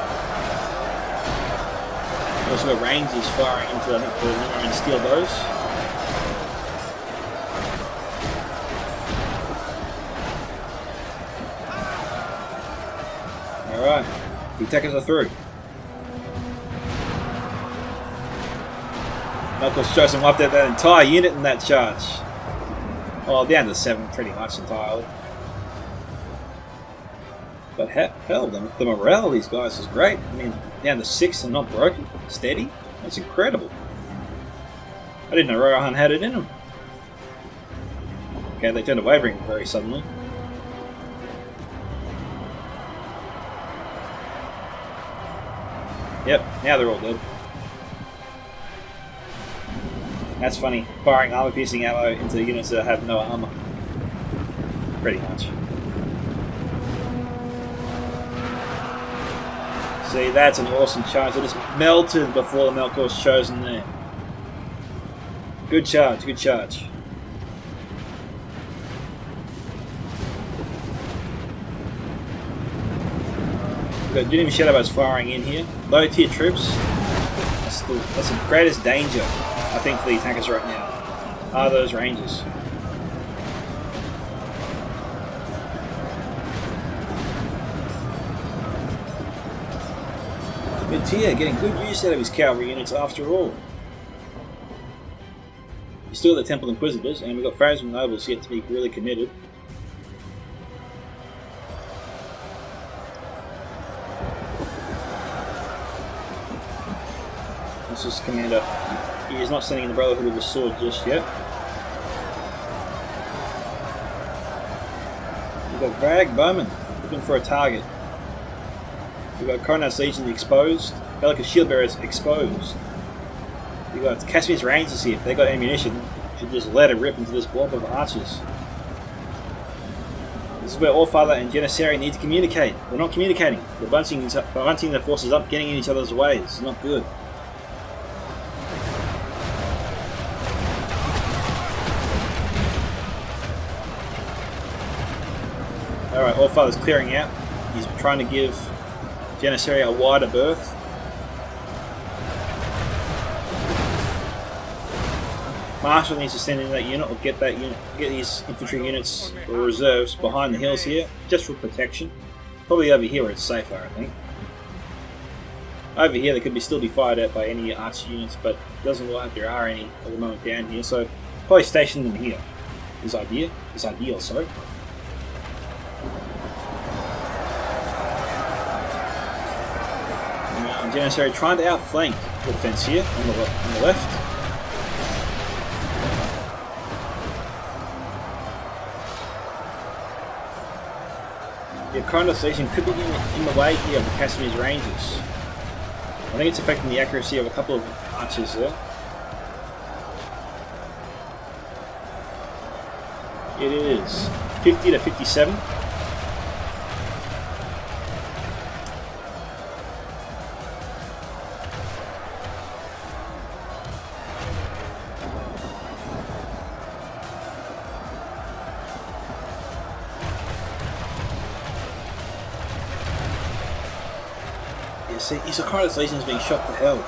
We've also got Rangers firing into, I think, the Linner and steel bows. Alright, the attackers are through. Knuckles shows them wiped out that entire unit in that charge. Well, down to 7 pretty much entirely. But hell, the morale of these guys is great. I mean, down to 6 and not broken, steady. That's incredible. I didn't know Rohan had it in them. Okay, they turned to wavering very suddenly. Yep, now they're all dead. That's funny, firing armor-piercing ammo into units that have no armor. Pretty much. See, that's an awesome charge. They just melted before the melt was chosen there. Good charge, good charge. We've got Dunim Shadowbows firing in here. Low tier troops. That's the greatest danger, I think, for the attackers right now, are those Rangers. Tier getting good use out of his cavalry units after all. You still got the Temple Inquisitors, and we've got Pharisman Nobles yet to be really committed. Francis Commander. He is not sending in the Brotherhood of the Sword just yet. We've got Varag Bowman looking for a target. We've got Coronat's Legion exposed. Bellicus Shieldbearers exposed. We've got Casimir's Rangers here. If they got ammunition, should just let it rip into this blob of archers. This is where Allfather and Janissary need to communicate. They're not communicating. They're bunching their forces up, getting in each other's ways. It's not good. Alright, Allfather's clearing out. He's trying to give Janissary a wider berth. Marshall needs to send in that unit or get that unit, get these infantry units or reserves behind the hills here, just for protection. Probably over here where it's safer, I think. Over here they could still be fired at by any archer units, but it doesn't look like there are any at the moment down here, so probably station them here. Is ideal, sorry. Now Janissary trying to outflank the defence here on the left. The Coronat's Legion could be in the way here of the Casimir's Rangers. I think it's affecting the accuracy of a couple of archers there. It is 50 to 57. See, his Coronat's Legion is being shot to hell.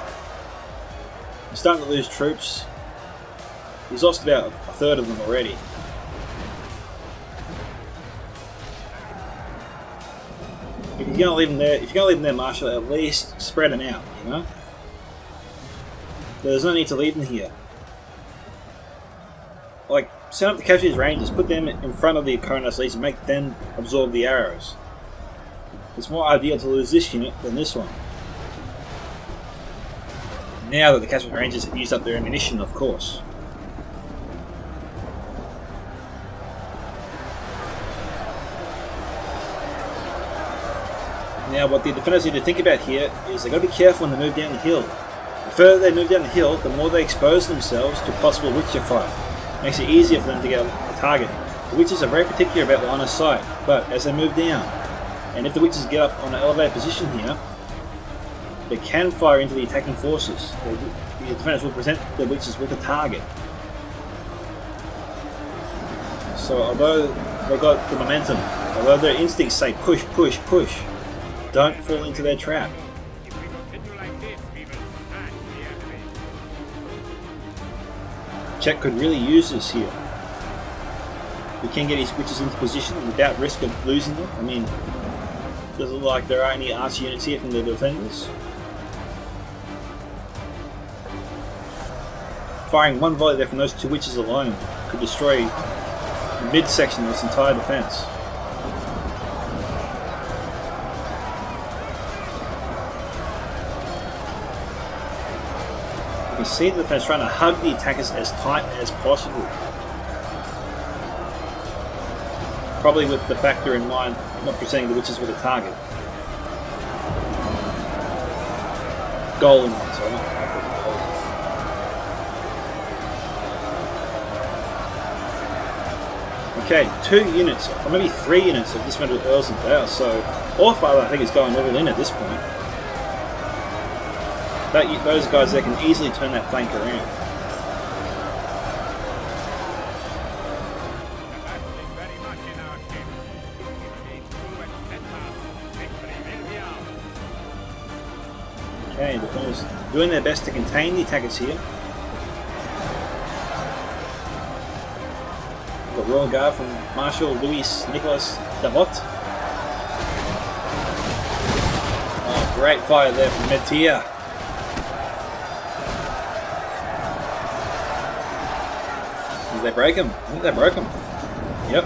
He's starting to lose troops. He's lost about a third of them already. If you're gonna leave them there, Marshal, at least spread them out, you know? There's no need to leave them here. Like, set up the Casualties Rangers, put them in front of the Coronat's Legion, make them absorb the arrows. It's more ideal to lose this unit than this one. Now that the Casualty Rangers have used up their ammunition, of course. Now what the defenders need to think about here is they've got to be careful when they move down the hill. The further they move down the hill, the more they expose themselves to possible Witcher fire. Makes it easier for them to get a target. The Witchers are very particular about line of sight, but as they move down, and if the Witchers get up on an elevated position here, they can fire into the attacking forces. The defenders will present the Witchers with a target. So although they've got the momentum, although their instincts say push, push, push, don't fall into their trap. Czech could really use this here. We can get his Witchers into position without risk of losing them. I mean, doesn't look like there are any archer units here from the defenders. Firing one volley there from those two Witches alone could destroy the midsection of this entire defence. You can see the defence trying to hug the attackers as tight as possible. Probably with the factor in mind not presenting the Witches with a target. Goal in mind, sorry, not factor. Okay, 2 units, or maybe 3 units of dismantled Earls and Dales, so Allfather I think is going all in at this point. Those guys there can easily turn that flank around. Okay, the defenders doing their best to contain the attackers here. We've got Royal Guard from Marshal Louis Nicolas Davot. Oh, great fire there from Metia. Did they break him? I think they broke him. Yep.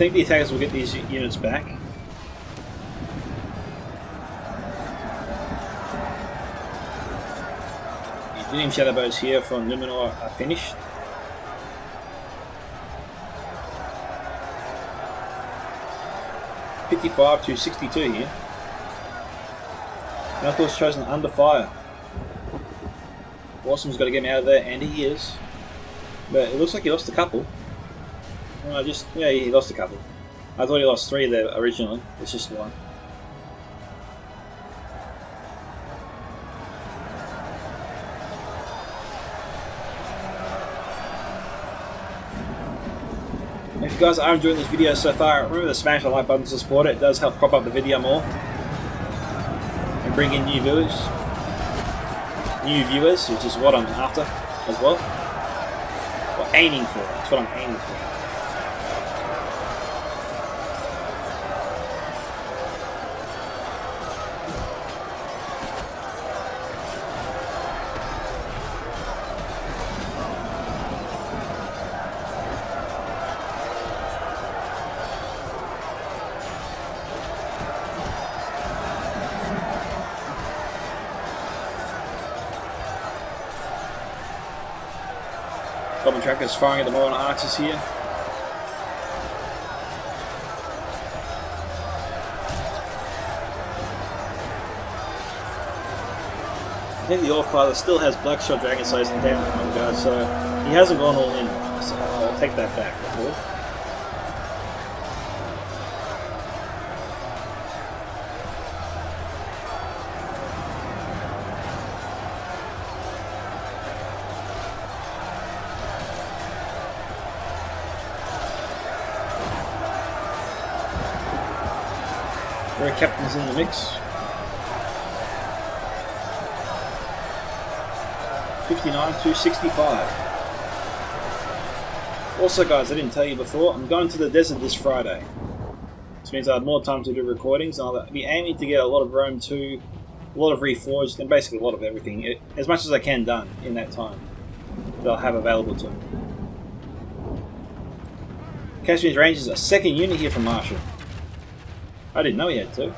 think the attackers will get these units back. The Dim Shadow Bows here from Luminor are finished. $55 to $62 here. Now of course chosen under fire. Awesome's got to get him out of there, and he is. But it looks like he lost a couple. Well, yeah, he lost a couple. I thought he lost 3 there originally. It's just 1. If you guys are enjoying this video so far, remember to smash the like button to support it. It does help prop up the video more and bring in new viewers, which is what I'm after as well. Or aiming for. That's what I'm aiming for. Goblin trackers firing at the Moron archers here. I think the Allfather still has Blackshot Dragon Slayers and down on guard, so he hasn't gone all in. So I'll take that back before. Where captain's in the mix. 59 to 65. Also guys, I didn't tell you before, I'm going to the desert this Friday. This means I have more time to do recordings, and I'll be aiming to get a lot of Rome 2, a lot of Reforged, and basically a lot of everything, as much as I can done in that time that I'll have available to me. Cashmere's Rangers, a second unit here from Marshall. I didn't know he had 2.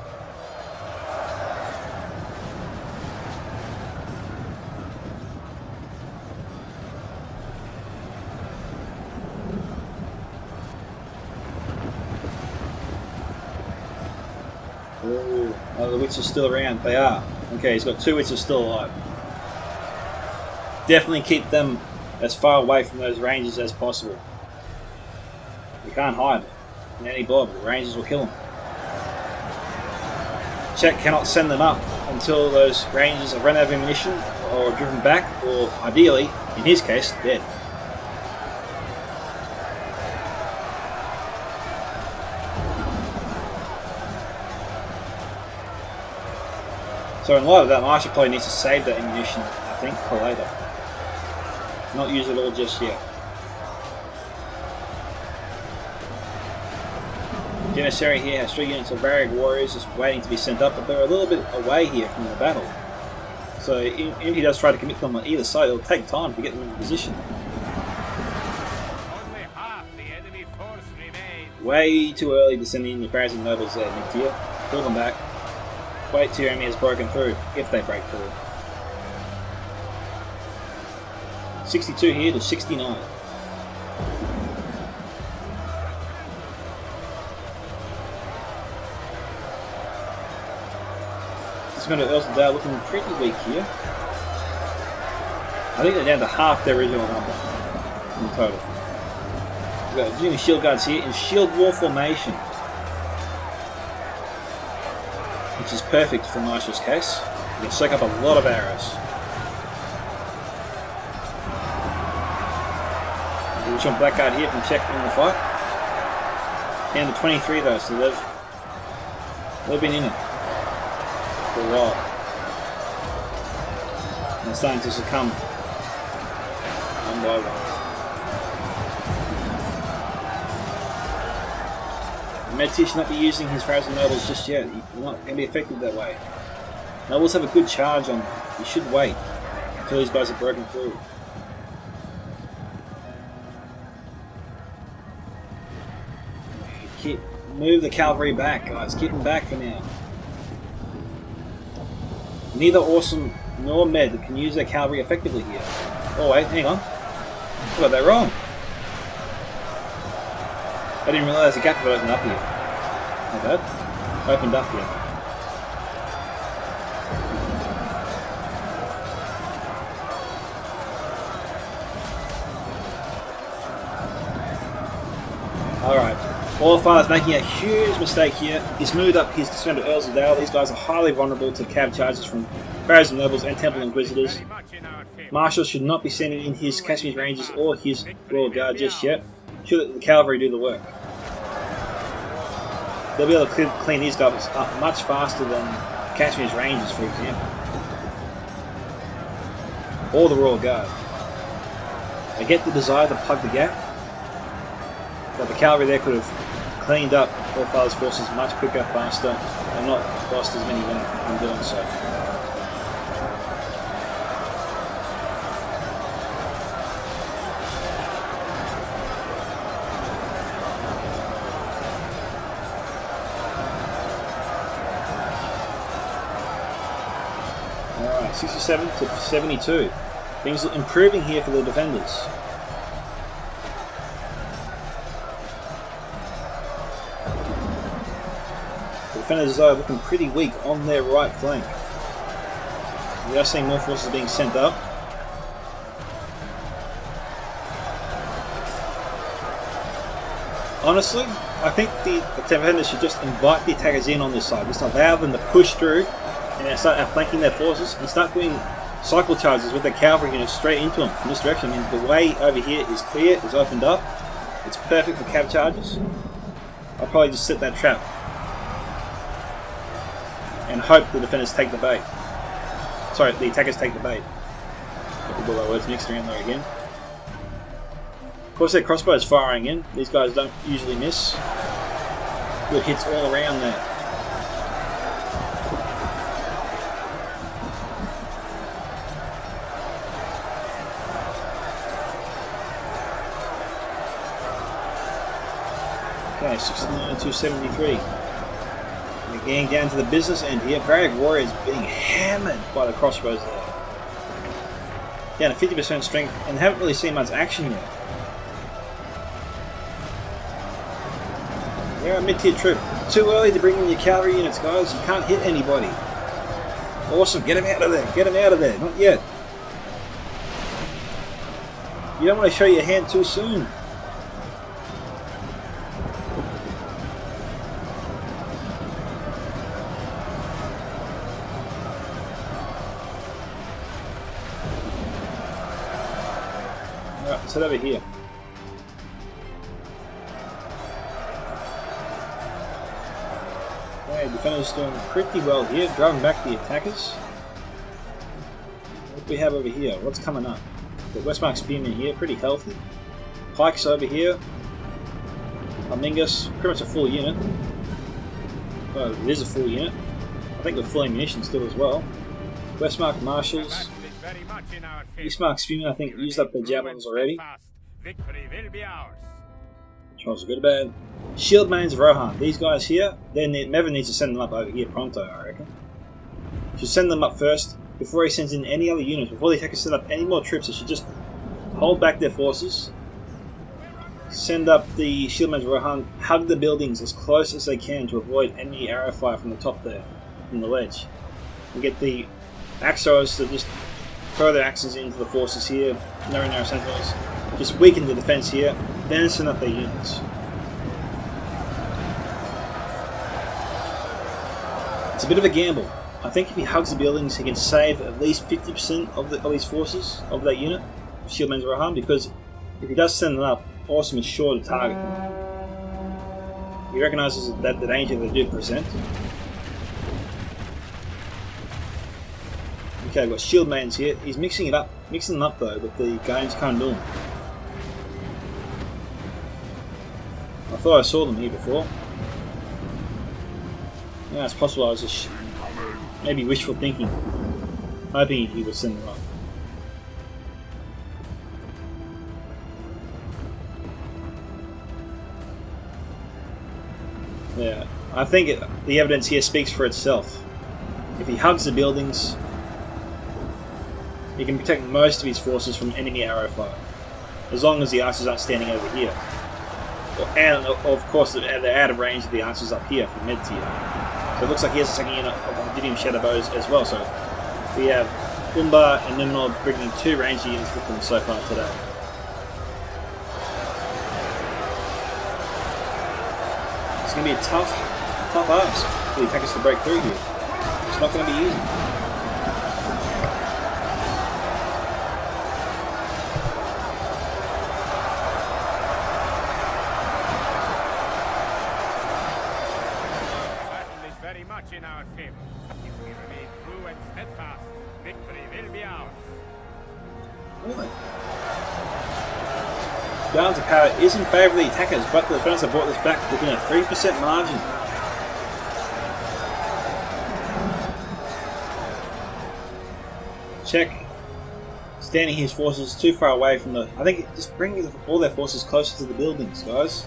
Oh, the witches are still around. They are. Okay, he's got 2 witches still alive. Definitely keep them as far away from those rangers as possible. You can't hide in any blob. The rangers will kill them. Czech cannot send them up until those rangers have run out of ammunition or driven back, or ideally, in his case, dead. So in light of that, Marshall probably needs to save that ammunition, I think, for later. Not use it all just yet. Janissary here has 3 units of Varric warriors just waiting to be sent up, but they're a little bit away here from the battle. So if he does try to commit them on either side, it'll take time to get them in position. Only half the enemy force remains. Way too early to send in your Pharaohs and Nobles there, Nick. Pull them back. Wait till your enemy has broken through, if they break through. 62 here to 69. This men of Elsterdale looking pretty weak here. I think they're down to half their original number in total. We've got Jimmy Shield Guards here in shield wall formation, which is perfect for Marshall's case. You can soak up a lot of arrows. Which on Blackguard here from Czech in the fight. Down to 23 though, so they've been in it for a while. And they're starting to succumb one by one. Medtish should not be using his Pharaohs and Nobles just yet. He's not going to be affected that way. Nobles have a good charge on him. He should wait until these guys are broken through. Move the cavalry back, guys. Keep them back for now. Neither Awesome nor Med can use their cavalry effectively here. Oh wait, hang on. I got that wrong. I didn't realise the gap had opened up here. Not bad. Opened up here. Alright. Allfather's making a huge mistake here. He's moved up his surrounded Earls of Dale. These guys are highly vulnerable to cav charges from Barons and Nobles and Temple Inquisitors. Marshal should not be sending in his Cashmere's Rangers or his Royal Guard just yet. Should let the cavalry do the work. They'll be able to clean these guys up much faster than Cashmere's Rangers, for example. Or the Royal Guard. I get the desire to plug the gap, but the cavalry there could have cleaned up Allfather's forces much quicker, faster, and not lost as many men in doing so. Alright, 67 to 72. Things are improving here for the defenders. The defenders are looking pretty weak on their right flank. We are seeing more forces being sent up. Honestly, I think the defenders should just invite the attackers in on this side. Just allow them to push through and then start outflanking their forces and start doing cycle charges with their cavalry units straight into them from this direction. I mean, the way over here is clear, is opened up. It's perfect for cav charges. I'll probably just set that trap and hope the defenders take the bait. Sorry, the attackers take the bait. Got all our words mixed around there again. Of course, their crossbows firing in. These guys don't usually miss. Good hits all around there. Okay, 69 to 73. Again, down to the business end here. Varric Warriors being hammered by the crossbows there. Down to 50% strength and haven't really seen much action yet. They're a mid-tier troop. Too early to bring in your cavalry units, guys. You can't hit anybody. Awesome, get them out of there. Get them out of there. Not yet. You don't want to show your hand too soon. Let's head over here. Okay, defenders doing pretty well here, driving back the attackers. What do we have over here? What's coming up? The Westmark Spearmen here, pretty healthy. Pikes over here. Armingus, pretty much a full unit. Well, it is a full unit. I think with full ammunition still as well. Westmark Marshals. Eastmark Spearmen, I think, used up their javelins already. Charles are good about. Shieldmanes of Rohan. These guys here, Mevin needs to send them up over here pronto, I reckon. Should send them up first before he sends in any other units. Before the attackers send up any more troops, they should just hold back their forces. Send up the Shieldmanes of Rohan, hug the buildings as close as they can to avoid enemy arrow fire from the top there, from the ledge. And get the Axos to just throw their axes into the forces here, narrow sentinels, just weaken the defense here, then send up their units. It's a bit of a gamble. I think if he hugs the buildings, he can save at least 50% of his forces, of that unit, Shieldmanes of Rohan, because if he does send them up, Awesome is sure to target them. He recognises that the danger they do present. Okay, we've got Shieldmanes here. He's mixing them up though with the Games Kandun. I thought I saw them here before. Yeah, it's possible I was just maybe wishful thinking, hoping he would send them up. Yeah, I think the evidence here speaks for itself. If he hugs the buildings, he can protect most of his forces from enemy arrow fire, as long as the archers aren't standing over here. And of course, they're out of range of the archers up here from mid tier. So it looks like he has a second unit of Didium Shadow Bows as well. So we have Umbar and Nimrod bringing 2 ranged units with them so far today. It's going to be a tough ask for the attackers to break through here. It's not going to be easy. Very much in our favor. If we remain true and steadfast, victory will be ours. Really? Balance of power is in favour of the attackers, but the defenders have brought this back within a 3% margin. Check. Standing his forces too far away from the... I think just bring all their forces closer to the buildings, guys.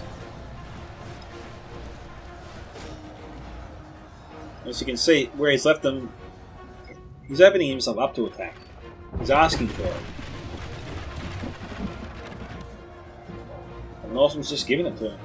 As you can see, where he's left them, he's opening himself up to attack. He's asking for it. And Norseman's just giving it to him.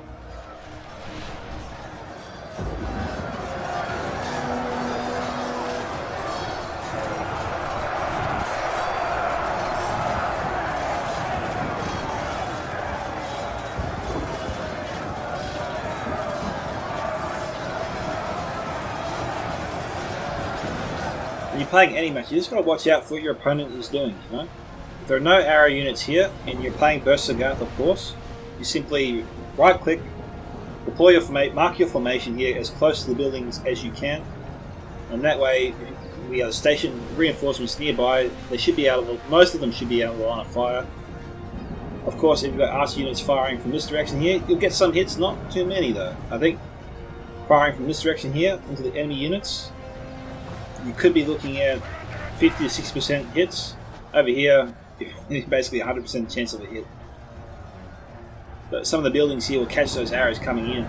When you're playing any match, you just got to watch out for what your opponent is doing, you know? If there are no arrow units here, and you're playing Bhar Sagath, of course, you simply right-click, deploy your mark your formation here as close to the buildings as you can, and that way we have station reinforcements nearby. They should be most of them should be out of the line of fire. Of course, if you've got archer units firing from this direction here, you'll get some hits, not too many though. I think firing from this direction here into the enemy units, you could be looking at 50 to 60% hits. Over here, basically 100% chance of a hit. But some of the buildings here will catch those arrows coming in.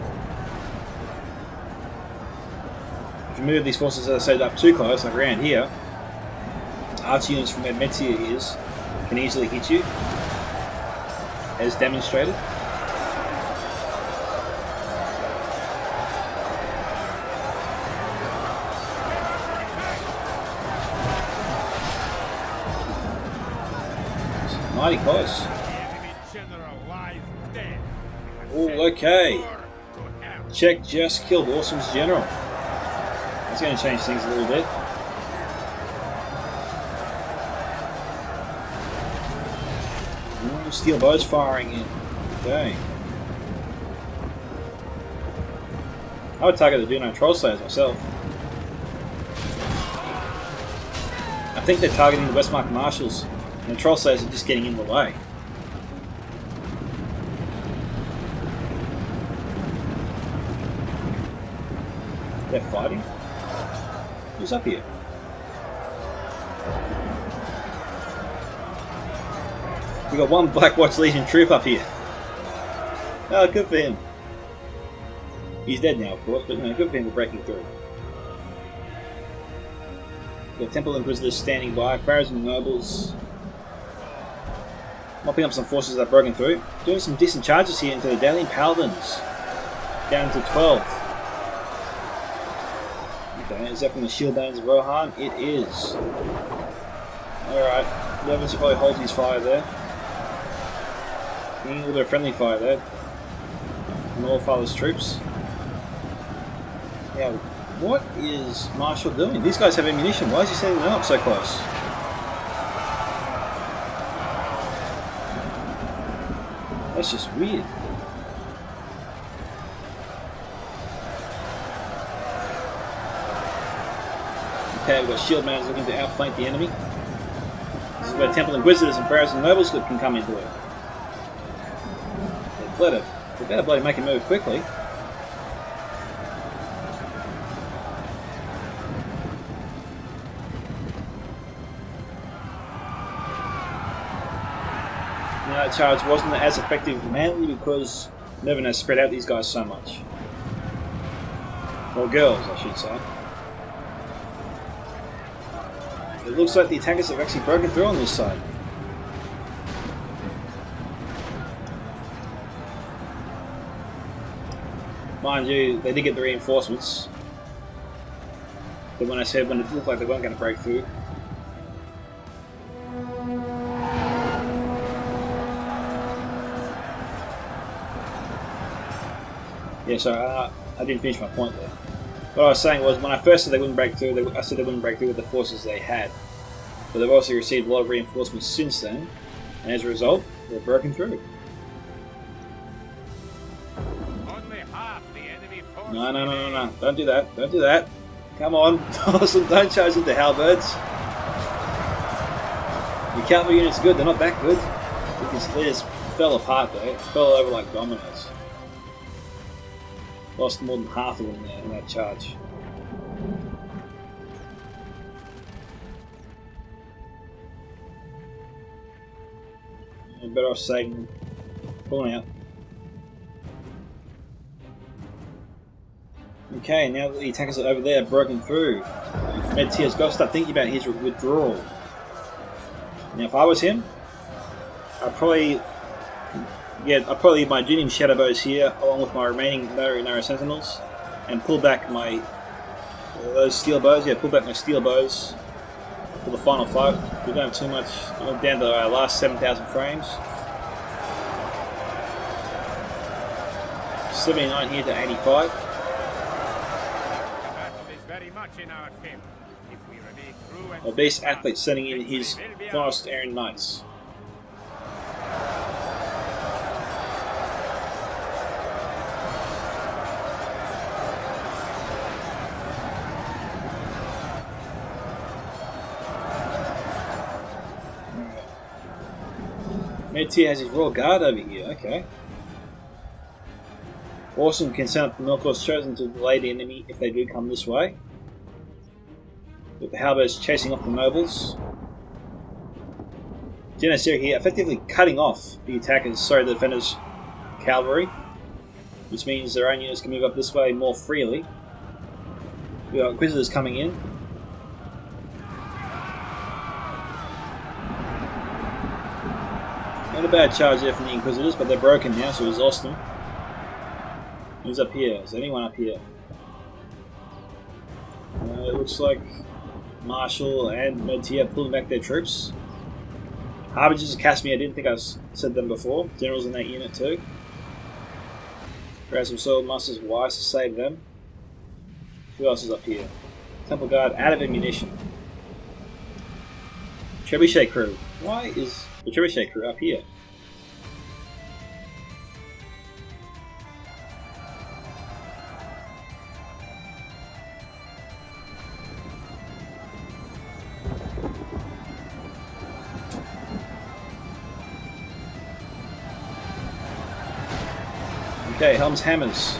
If you move these forces, as I said, up too close, like around here, archer units from where Metzia is can easily hit you, as demonstrated. Mighty close. Oh, okay. Czech just killed Awesome's general. That's going to change things a little bit. Steel bows firing in. Okay. I would target the Duno Troll Slayers myself. I think they're targeting the Westmark Marshals, and the Troll Slayers are just getting in the way. They're fighting? Who's up here? We got one Black Watch Legion troop up here. Oh, good for him. He's dead now, of course, but no, good for him for breaking through. We've got Temple Inquisitors standing by, Pharaohs and Nobles mopping up some forces that have broken through. Doing some decent charges here into the Daily Paladins. Down to 12. Okay, is that from the Shield Bands of Rohan? It is. Alright, Levin should probably hold his fire there. Getting a little bit of friendly fire there from all Father's troops. Yeah, what is Marshall doing? These guys have ammunition. Why is he sending them up so close? That's just weird. Okay, we've got Shield Mans looking to outflank the enemy. This is where Temple Inquisitors and Pharaohs and Nobles can come into it. They better bloody make a move quickly. Now that charge wasn't as effective mainly because Nevin has spread out these guys so much. Or girls, I should say. It looks like the attackers have actually broken through on this side. Mind you, they did get the reinforcements. But when I said when it looked like they weren't going to break through. Yeah, so I didn't finish my point there. What I was saying was, when I first said they wouldn't break through, I said they wouldn't break through with the forces they had. But they've also received a lot of reinforcements since then, and as a result, they've broken through. Only half the enemy force. No. Don't do that. Don't do that. Come on. Awesome. Don't charge into halberds. Your cavalry unit's good. They're not that good. They just fell apart, though. Fell over like dominoes. Lost more than half of them there in that charge. Better off saving them. Pulling out. Okay, now that the attackers are over there, broken through, Medtier's got to start thinking about his withdrawal. Now, if I was him, I'd probably leave my Junium Shadowbows here, along with my remaining Narrow Sentinels, and pull back my those steel bows. Yeah, pull back my steel bows for the final fight. We don't have too much. We're down to our last 7,000 frames. 79 here to 85. The battle is very much in our favor. If we remain true and A beast athlete sending in his fast Aaron Knights. Medtier has his Royal Guard over here, okay. Awesome can send up the Melkor's Chosen to delay the enemy if they do come this way. With the halberds chasing off the nobles. Janissary here effectively cutting off the attackers, the defenders' cavalry. Which means their own units can move up this way more freely. We got Inquisitors coming in. Not a bad charge there from the Inquisitors, but they're broken now, so we've lost them. Who's up here? Is anyone up here? It looks like Marshall and Medtier pulling back their troops. Harbingers of Casimir, I didn't think I said them before. Generals in that unit too. Grab some Sword Masters Wise to save them. Who else is up here? Temple Guard out of ammunition. Trebuchet crew. Why is the Trebuchet crew up here? Okay, Helm's Hammers.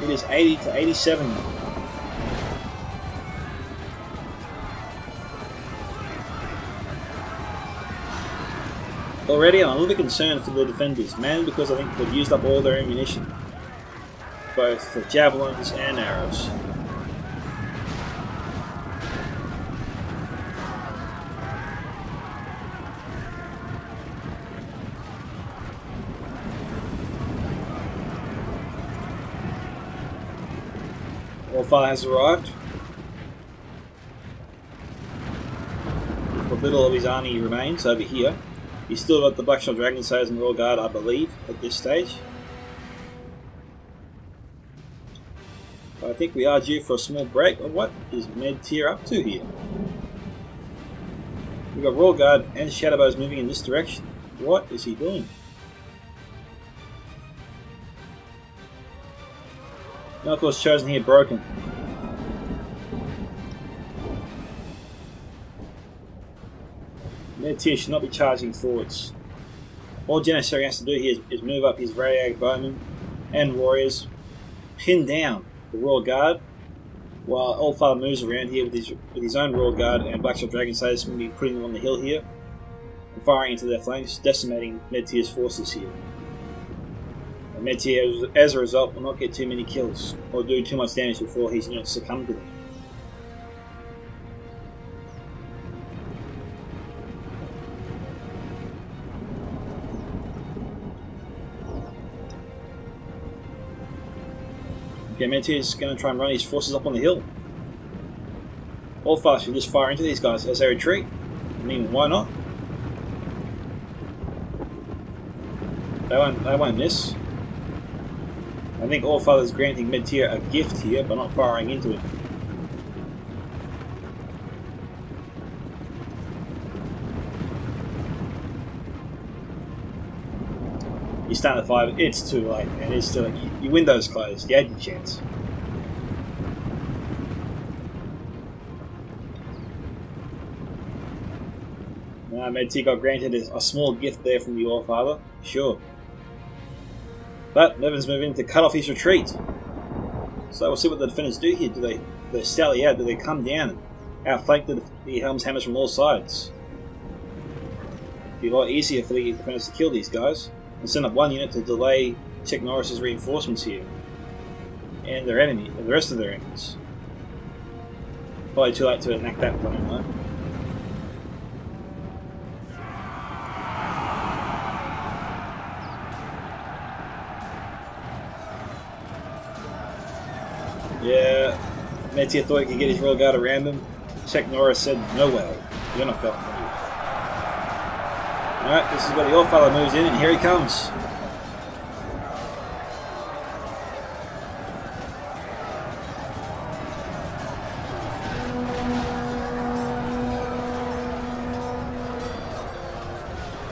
It is 80 to 87. Already I'm a little bit concerned for the defenders, mainly because I think they've used up all their ammunition. Both the javelins and arrows. Allfather has arrived. What little of his army remains over here. He's still got the Blackshot Dragon Slayers and Royal Guard, I believe, at this stage. But I think we are due for a small break. What is Medtier up to here? We've got Royal Guard and Shadowbows moving in this direction. What is he doing? Now, of course, Chosen here broken. Medtier should not be charging forwards. All Janissary has to do here is move up his Variag Bowmen and Warriors, pin down the Royal Guard, while Allfather moves around here with his own Royal Guard and Blackshot Dragon Slayers going to be putting them on the hill here and firing into their flanks, decimating Medtier's forces here. And Metier, as a result, will not get too many kills or do too much damage before his units succumb to them. Okay, Metier's going to try and run his forces up on the hill. Allfather should just fire into these guys as they retreat. I mean, why not? They won't miss. I think Allfather's granting Metier a gift here by not firing into him. You start at 5, it's too late, man. It's still you windows closed. You had your chance. Metier got granted a small gift there from the Allfather, sure. But Nevin's moving to cut off his retreat. So we'll see what the defenders do here. Do they sally out? Do they come down and outflank the Helm's Hammers from all sides? It'd be a lot easier for the defenders to kill these guys and send up one unit to delay Chuck Norris's reinforcements here. And their enemy, and the rest of their enemies. Probably too late to enact that plan though. Yeah, Metier thought he could get his royal guard around him. Chuck Norris said, no way, you're not going anywhere. Alright, this is where the Allfather moves in, and here he comes.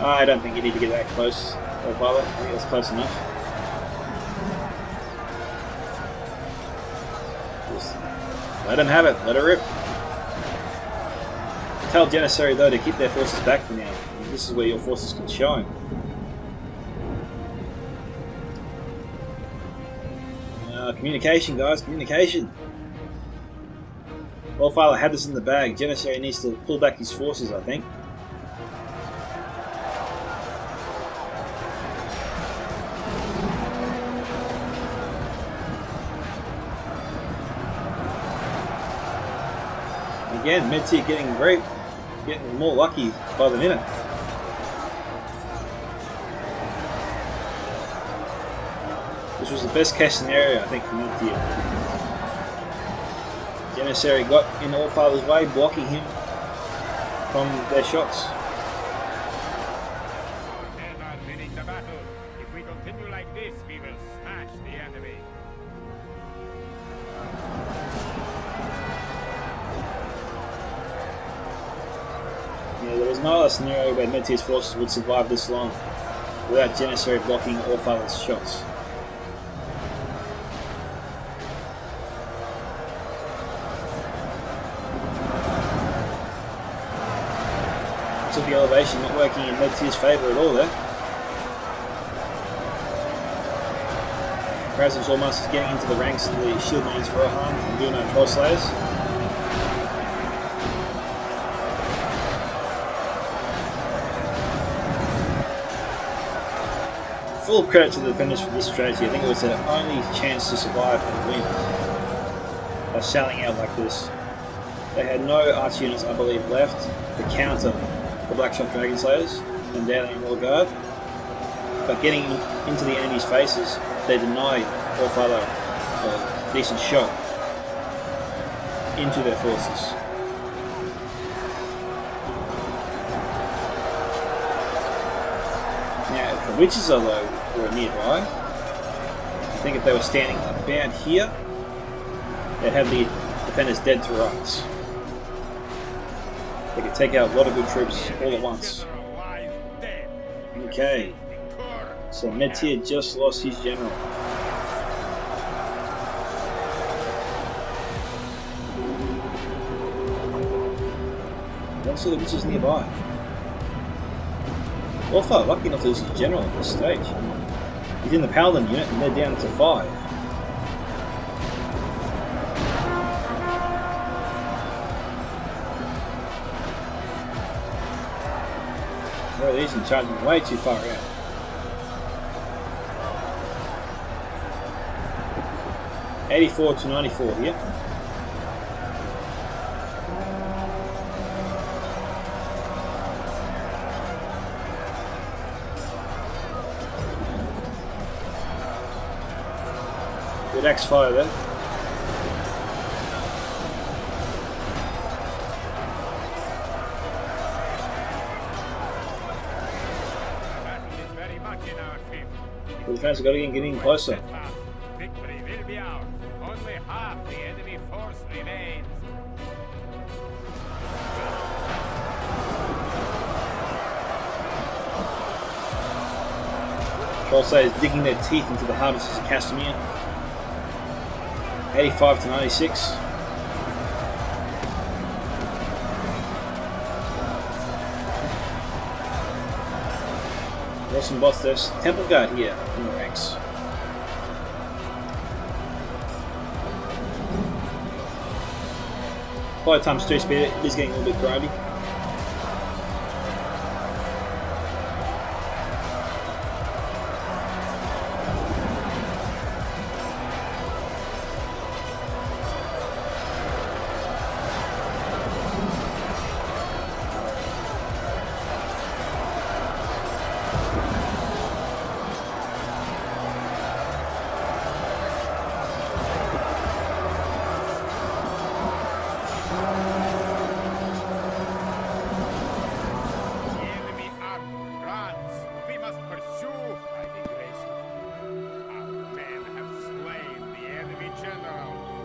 I don't think you need to get that close, Allfather. I think that's close enough. Let him have it. Let it rip. Tell Janissary though to keep their forces back for now. This is where your forces can shine. Communication, guys. Communication. Allfather had this in the bag. Janissary needs to pull back his forces, I think. Again, Metier getting more lucky by the minute. This was the best case scenario, I think, for Metier. Janissary got in Allfather's way, blocking him from their shots. They are winning the battle. If we continue like this, we will smash the enemy. Yeah, there was no other scenario where Metier's forces would survive this long without Janissary blocking Allfather's shots. Took the elevation not working in Metier's favour at all there. Crusade almost is getting into the ranks of the shield mains for Rohan and doing our Troll Slayers. Full credit to the defenders for this strategy. I think it was their only chance to survive and win by selling out like this. They had no arch units, I believe, left to counter the Blackshot Dragon Slayers and Dowling Royal Guard. But getting into the enemy's faces, they denied Allfather a decent shot into their forces. Now, if the witches are low or nearby, I think if they were standing about here, they'd have the defenders dead to rights. They could take out a lot of good troops all at once. Okay, so Metier just lost his general. What sort of witches nearby? Allfather lucky not to lose his general at this stage. He's in the Paladin unit and they're down to 5. Well, these are charging way too far out. 84 to 94 here. Good axe fire there. The defense have got to get in closer. Victory will be ours. Only half the enemy force remains. Crusade is digging their teeth into the harvests of Castamere. 85 to 96. Awesome boss, there's Temple Guard here in the ranks. By the time it's 2 speed, it is getting a little bit grindy.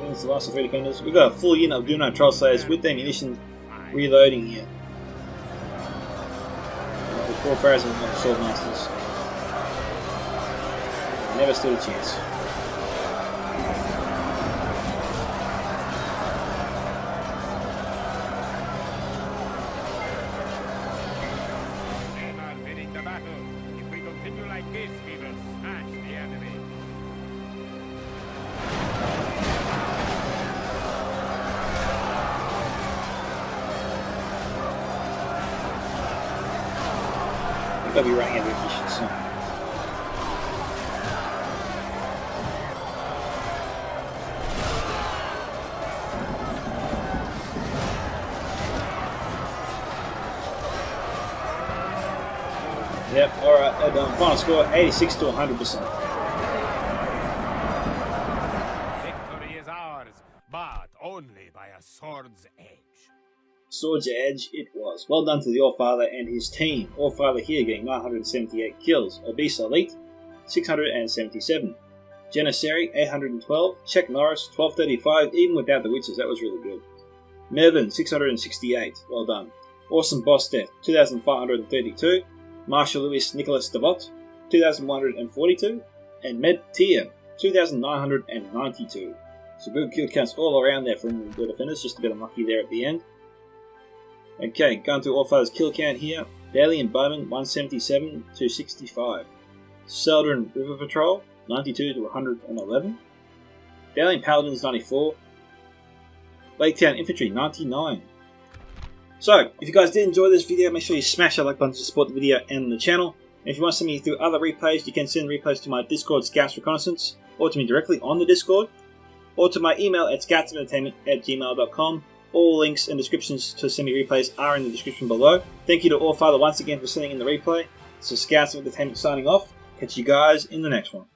It's the last of 3 defenders. We've got a full unit of Duno Troll Slayers with their munitions reloading here. The poor Pharaohs and the Sword Masters never stood a chance. They are winning the battle. If we continue like this, we will smash the enemy. They'll be running out of munitions soon. Yep, alright, they're done. Final score 86 to 100%. Victory is ours, but only by a sword's edge. Sword's Edge it was. Well done to the Allfather and his team. Allfather here getting 978 kills. Obese Elite 677. Janissary 812. Check Norris 1235, even without the witches, that was really good. Mervyn 668, well done. Awesome Boss Death 2532. Marshal Lewis Nicholas Devot 2142. And Med Tier 2992. So good kill counts all around there from the defenders, just a bit unlucky there at the end. Okay, going through Allfather's kill count here. Daly and Bowman 177 to 65. Seldrin River Patrol 92 to 111. Daly and Paladins 94. Lake Town Infantry 99. So, if you guys did enjoy this video, make sure you smash that like button to support the video and the channel. And if you want to send me through other replays, you can send replays to my Discord Scouts Reconnaissance, or to me directly on the Discord, or to my email at scoutsentertainment@gmail.com. All links and descriptions to send me replays are in the description below. Thank you to Allfather once again for sending in the replay. This is Scouts of Entertainment signing off. Catch you guys in the next one.